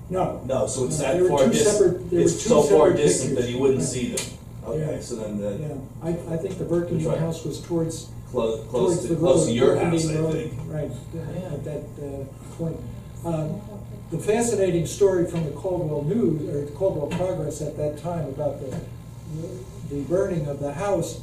Speaker 1: No.
Speaker 8: No, so it's
Speaker 1: They
Speaker 8: that
Speaker 1: were
Speaker 8: far
Speaker 1: two
Speaker 8: distant.
Speaker 1: separate- they were
Speaker 8: It's
Speaker 1: two
Speaker 8: so far
Speaker 1: separate
Speaker 8: distant
Speaker 1: pictures.
Speaker 8: that you wouldn't
Speaker 1: Right.
Speaker 8: see them. Okay,
Speaker 1: Yeah.
Speaker 8: so then
Speaker 1: Yeah, I think the Burgundy
Speaker 8: That's right.
Speaker 1: House was towards
Speaker 8: close
Speaker 1: the
Speaker 8: to your
Speaker 1: road,
Speaker 8: house,
Speaker 1: Burgundy
Speaker 8: I
Speaker 1: Road,
Speaker 8: think.
Speaker 1: right, at that point. The fascinating story from the Caldwell News, or the Caldwell Progress at that time about the burning of the house,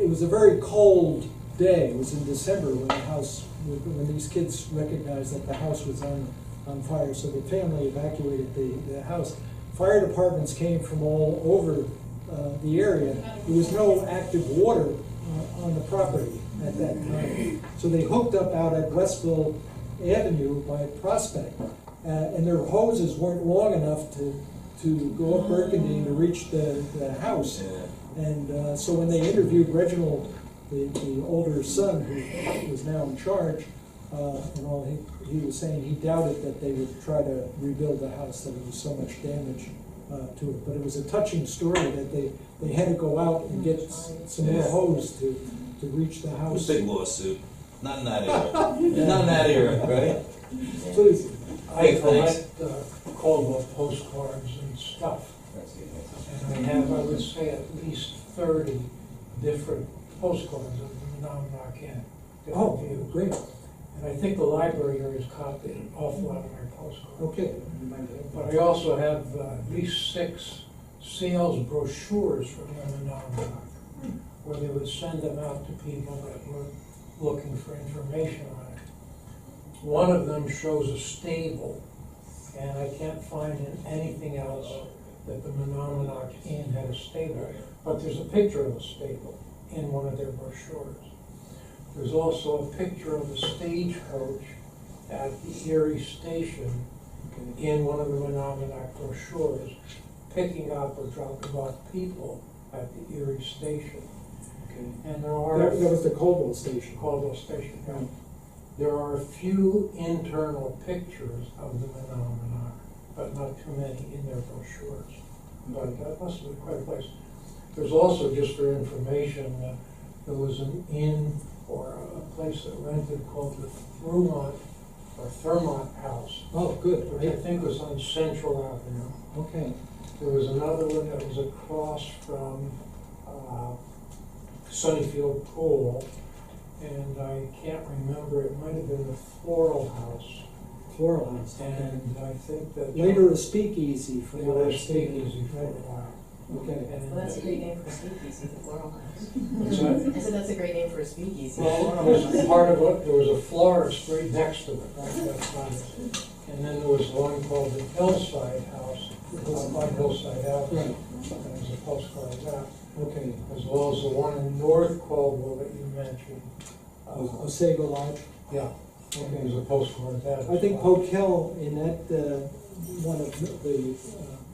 Speaker 1: it was a very cold day. It was in December when these kids recognized that the house was on fire, so the family evacuated the house. Fire departments came from all over the area. There was no active water on the property at that time. So they hooked up out at Westville Avenue by Prospect, and their hoses weren't long enough to go up Burgundy to reach the house.
Speaker 8: Yeah.
Speaker 1: And so when they interviewed Reginald, the older son, who was now in charge, and all, he was saying he doubted that they would try to rebuild the house, that there was so much damage to it. But it was a touching story that they had to go out and get some more hose to reach the
Speaker 8: It was
Speaker 1: house.
Speaker 8: a big lawsuit. Not in that era. Not in that era, right?
Speaker 1: Please.
Speaker 5: I collect Caldwell postcards and stuff. And I have, I would say, at least 30 different postcards of the Monongahela Camp.
Speaker 1: Oh, great.
Speaker 5: And I think the library here has copied an awful lot of my postcards.
Speaker 1: Okay.
Speaker 5: But I also have at least 6 sales brochures from the Monongahela, where they would send them out to people that were looking for information on it. One of them shows a stable, and I can't find in anything else that the Monongahela Inn had a stable. But there's a picture of a stable in one of their brochures. There's also a picture of a stagecoach at the Erie Station in one of the Monongahela brochures, picking up or dropping off people at the Erie Station. And there are
Speaker 1: That was the Caldwell Station.
Speaker 5: Caldwell Station. Right. There are a few internal pictures of the Monongahela, but not too many in their brochures. But that must have been quite a place. There's also, just for information, there was an inn or a place that rented called the Thermont House.
Speaker 1: Oh, good.
Speaker 5: Which I think was on Central Avenue.
Speaker 1: Okay.
Speaker 5: There was another one that was across from Sunnyfield Pool, and I can't remember, it might have been the Floral House.
Speaker 1: Floral House.
Speaker 5: And I think that
Speaker 1: Later a speakeasy for
Speaker 5: they
Speaker 1: the
Speaker 5: were
Speaker 1: last
Speaker 5: speakeasy for a
Speaker 1: Right.
Speaker 5: while.
Speaker 1: Okay.
Speaker 5: And
Speaker 7: Well, that's a great name for a speakeasy, the Floral House.
Speaker 5: What's that?
Speaker 7: I said that's a great name for a speakeasy.
Speaker 5: Well, there was part of it, there was a florist right next to it, right, that's fine. And then there was one called the Hillside House, on Hillside Avenue.
Speaker 1: Right.
Speaker 5: And there's a postcard of that,
Speaker 1: Okay.
Speaker 5: as well as the one in North Caldwell that you mentioned.
Speaker 1: Osage Lodge.
Speaker 5: Yeah, and there's a postcard of that.
Speaker 1: I think Pokel in that one of the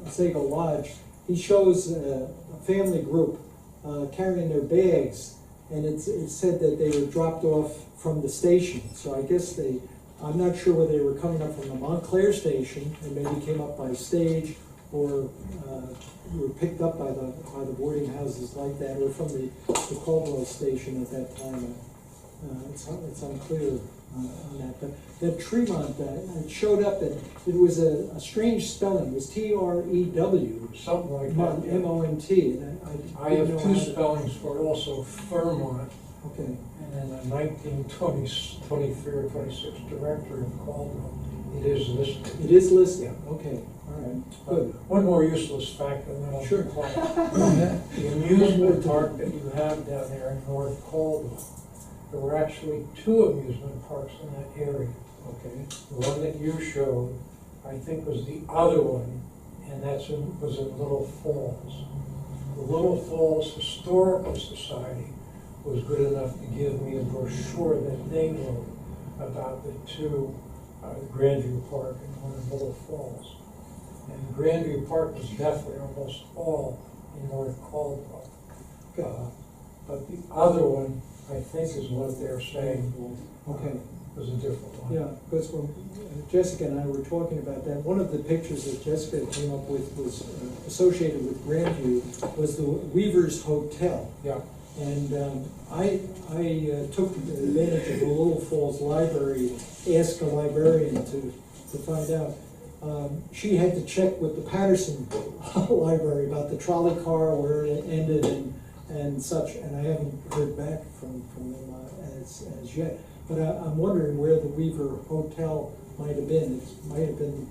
Speaker 1: Osage Lodge, he shows a family group carrying their bags, and it said that they were dropped off from the station. So I guess I'm not sure whether they were coming up from the Montclair station and maybe came up by stage, or were picked up by the boarding houses like that, or from the Caldwell station at that time. It's unclear on that, but that Tremont, it showed up that it was a strange spelling, it was Trew,
Speaker 5: Something like that. yeah.
Speaker 1: Mont, and
Speaker 5: I
Speaker 1: didn't
Speaker 5: have
Speaker 1: know
Speaker 5: two
Speaker 1: how to-
Speaker 5: spellings for it, also Fairmont,
Speaker 1: Okay,
Speaker 5: and in the 1923 or 26 directory of Caldwell, it is listed.
Speaker 1: it is listed, okay, all right, good.
Speaker 5: One more useless fact, and then I'll
Speaker 1: Sure.
Speaker 5: be quiet. The amusement park that you have down there in North Caldwell, there were actually 2 amusement parks in that area.
Speaker 1: Okay,
Speaker 5: The one that you showed, I think, was the other one, and was in Little Falls. The Little Falls Historical Society was good enough to give me a brochure that they wrote about the 2, Grandview Park and one in Little Falls. And Grandview Park was definitely almost all in North Caldwell. But the other one, I think, is what they're saying
Speaker 1: okay.
Speaker 5: was a different one.
Speaker 1: Yeah, because when Jessica and I were talking about that, one of the pictures that Jessica came up with was associated with Grandview was the Weaver's Hotel.
Speaker 5: Yeah.
Speaker 1: And I took advantage of the Little Falls Library, asked a librarian to find out. She had to check with the Patterson Library about the trolley car, where it ended and such, and I haven't heard back from them as yet. But I'm wondering where the Weaver Hotel might have been. It might have been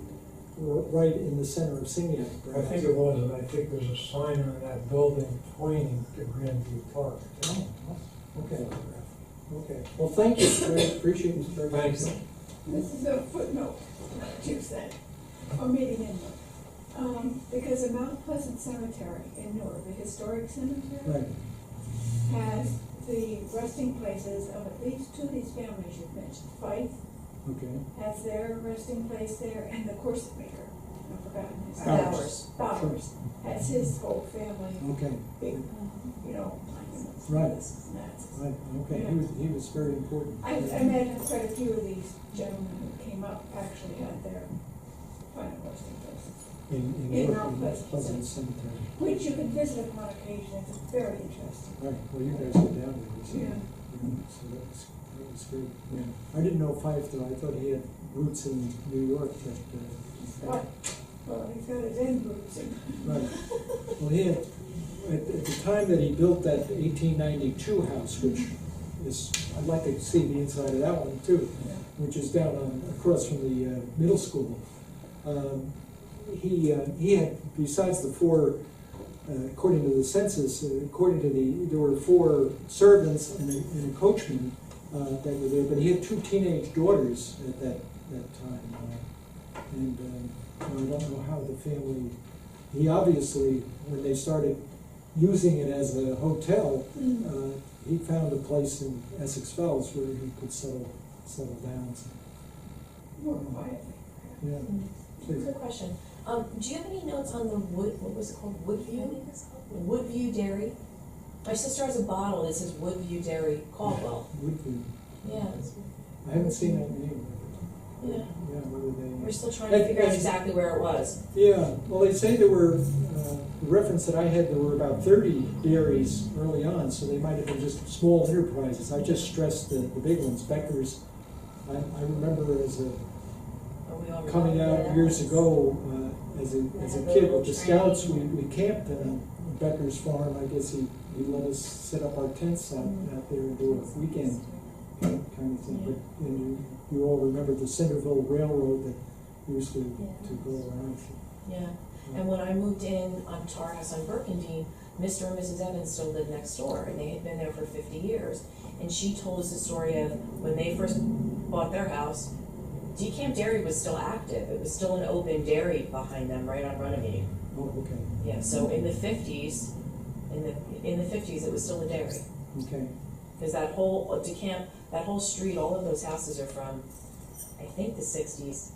Speaker 1: right in the center of Signac,
Speaker 5: I
Speaker 1: perhaps.
Speaker 5: think it was, and I think there's a sign on that building pointing to Grandview Park.
Speaker 1: Oh, okay, okay. Well, thank you, I appreciate it very much.
Speaker 5: Thanks.
Speaker 2: This is a footnote, not you said, or maybe in because the Mount Pleasant Cemetery in Newark, the historic cemetery,
Speaker 1: Right,
Speaker 2: has the resting places of at least 2 of these families you've mentioned. Fife
Speaker 1: okay.
Speaker 2: has their resting place there, and the corset maker, I've forgotten his name.
Speaker 7: Bowers.
Speaker 2: Bowers has his whole family,
Speaker 1: Okay,
Speaker 2: big, you know,
Speaker 1: Right.
Speaker 2: this and that.
Speaker 1: right, okay, he was very important.
Speaker 2: I imagine quite a few of these gentlemen who came up actually had their final resting places, in Mount Pleasant.
Speaker 1: Cemetery.
Speaker 2: which you can visit upon occasion. It's very interesting.
Speaker 1: Right, well, you guys were down there, so,
Speaker 2: Yeah.
Speaker 1: so that was great, yeah. I didn't know Fife though, I thought he had roots in New York,
Speaker 2: But, well, he's got his end roots in.
Speaker 1: right. Well, he had, at the time that he built that 1892 house, which is, I'd like to see the inside of that one too, which is down across from the middle school. He had, besides the 4, according to the census, there were 4 servants and a coachman that were there, but he had 2 teenage daughters at that time. I don't know how the family, he obviously, when they started using it as a hotel, he found a place in Essex Fells where he could settle down.
Speaker 2: More quietly.
Speaker 1: Yeah, please.
Speaker 7: Quick question. Do you have any notes on the what was it called? Woodview Dairy? My sister has a bottle that says Woodview Dairy, Caldwell.
Speaker 1: Woodview.
Speaker 7: Yeah.
Speaker 1: I haven't seen that name.
Speaker 7: Yeah.
Speaker 1: Yeah, whether they.
Speaker 7: We're still trying to figure out exactly where it was.
Speaker 1: Yeah, well, they say there were, the reference that I had, there were about 30 dairies early on, so they might have been just small enterprises. I just stressed the big ones, Becker's. I remember as coming out years ago, as a kid with the Scouts, we camped on Becker's farm. I guess he let us set up our tents out there and do a weekend kind of thing. But you all remember the Centerville Railroad that used to go around.
Speaker 7: Yeah. And when I moved in to our house on Burkendine, Mr. and Mrs. Evans still lived next door, and they had been there for 50 years. And she told us the story of when they first bought their house, Decamp Dairy was still active. It was still an open dairy behind them, right on Runnymede.
Speaker 1: Oh, okay.
Speaker 7: Yeah. So in the 50s, in the 50s, it was still a dairy.
Speaker 1: Okay.
Speaker 7: Because that whole Decamp, that whole street, all of those houses are from, I think, the 60s.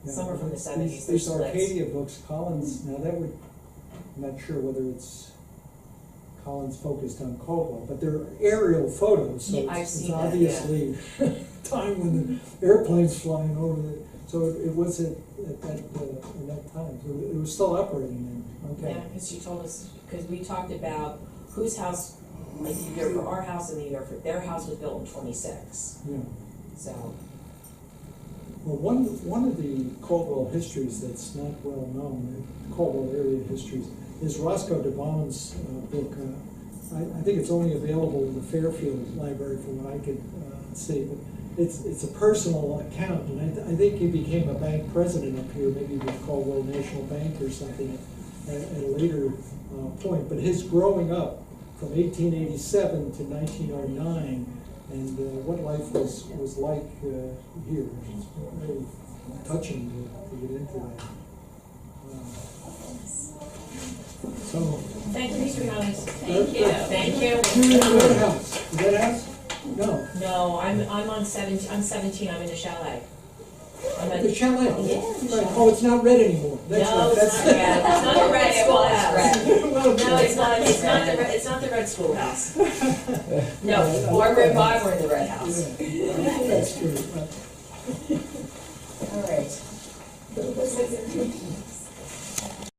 Speaker 1: Yeah,
Speaker 7: Some are from the 70s. They're
Speaker 1: These
Speaker 7: splits.
Speaker 1: Arcadia books, Collins, now that would, I'm not sure whether it's Collins focused on Caldwell, but they're aerial photos, so
Speaker 7: Yeah, I've
Speaker 1: it's
Speaker 7: seen that,
Speaker 1: obviously time when the airplane's flying over the, so it was at that, in that time, so it was still operating then, okay.
Speaker 7: Yeah, because she told us, because we talked about whose house like the year for our house and the year for their house was built in 26.
Speaker 1: Yeah.
Speaker 7: So,
Speaker 1: Well, one of the Caldwell histories that's not well known, Caldwell area histories, is Roscoe DeVon's book. I think it's only available in the Fairfield Library from what I could see, but it's a personal account, and I think he became a bank president up here, maybe with Caldwell National Bank or something at a later point. But his growing up from 1887 to 1909, and what life was like here. It's really touching to get into that. So.
Speaker 7: thank you, Mr. Collins.
Speaker 2: Thank you.
Speaker 7: Thank you.
Speaker 1: You're in the red house. The red house? No.
Speaker 7: No, I'm on 17, I'm in the chalet. I'm at
Speaker 1: The chalet?
Speaker 7: Yeah,
Speaker 1: Right. Oh, it's not red anymore. That's
Speaker 7: No,
Speaker 1: right.
Speaker 7: it's not red, it's not the red schoolhouse.
Speaker 1: Well,
Speaker 7: No, it's not the red schoolhouse. No, Barbara and Bob were in the red house.
Speaker 1: Yeah. That's true.
Speaker 7: All right.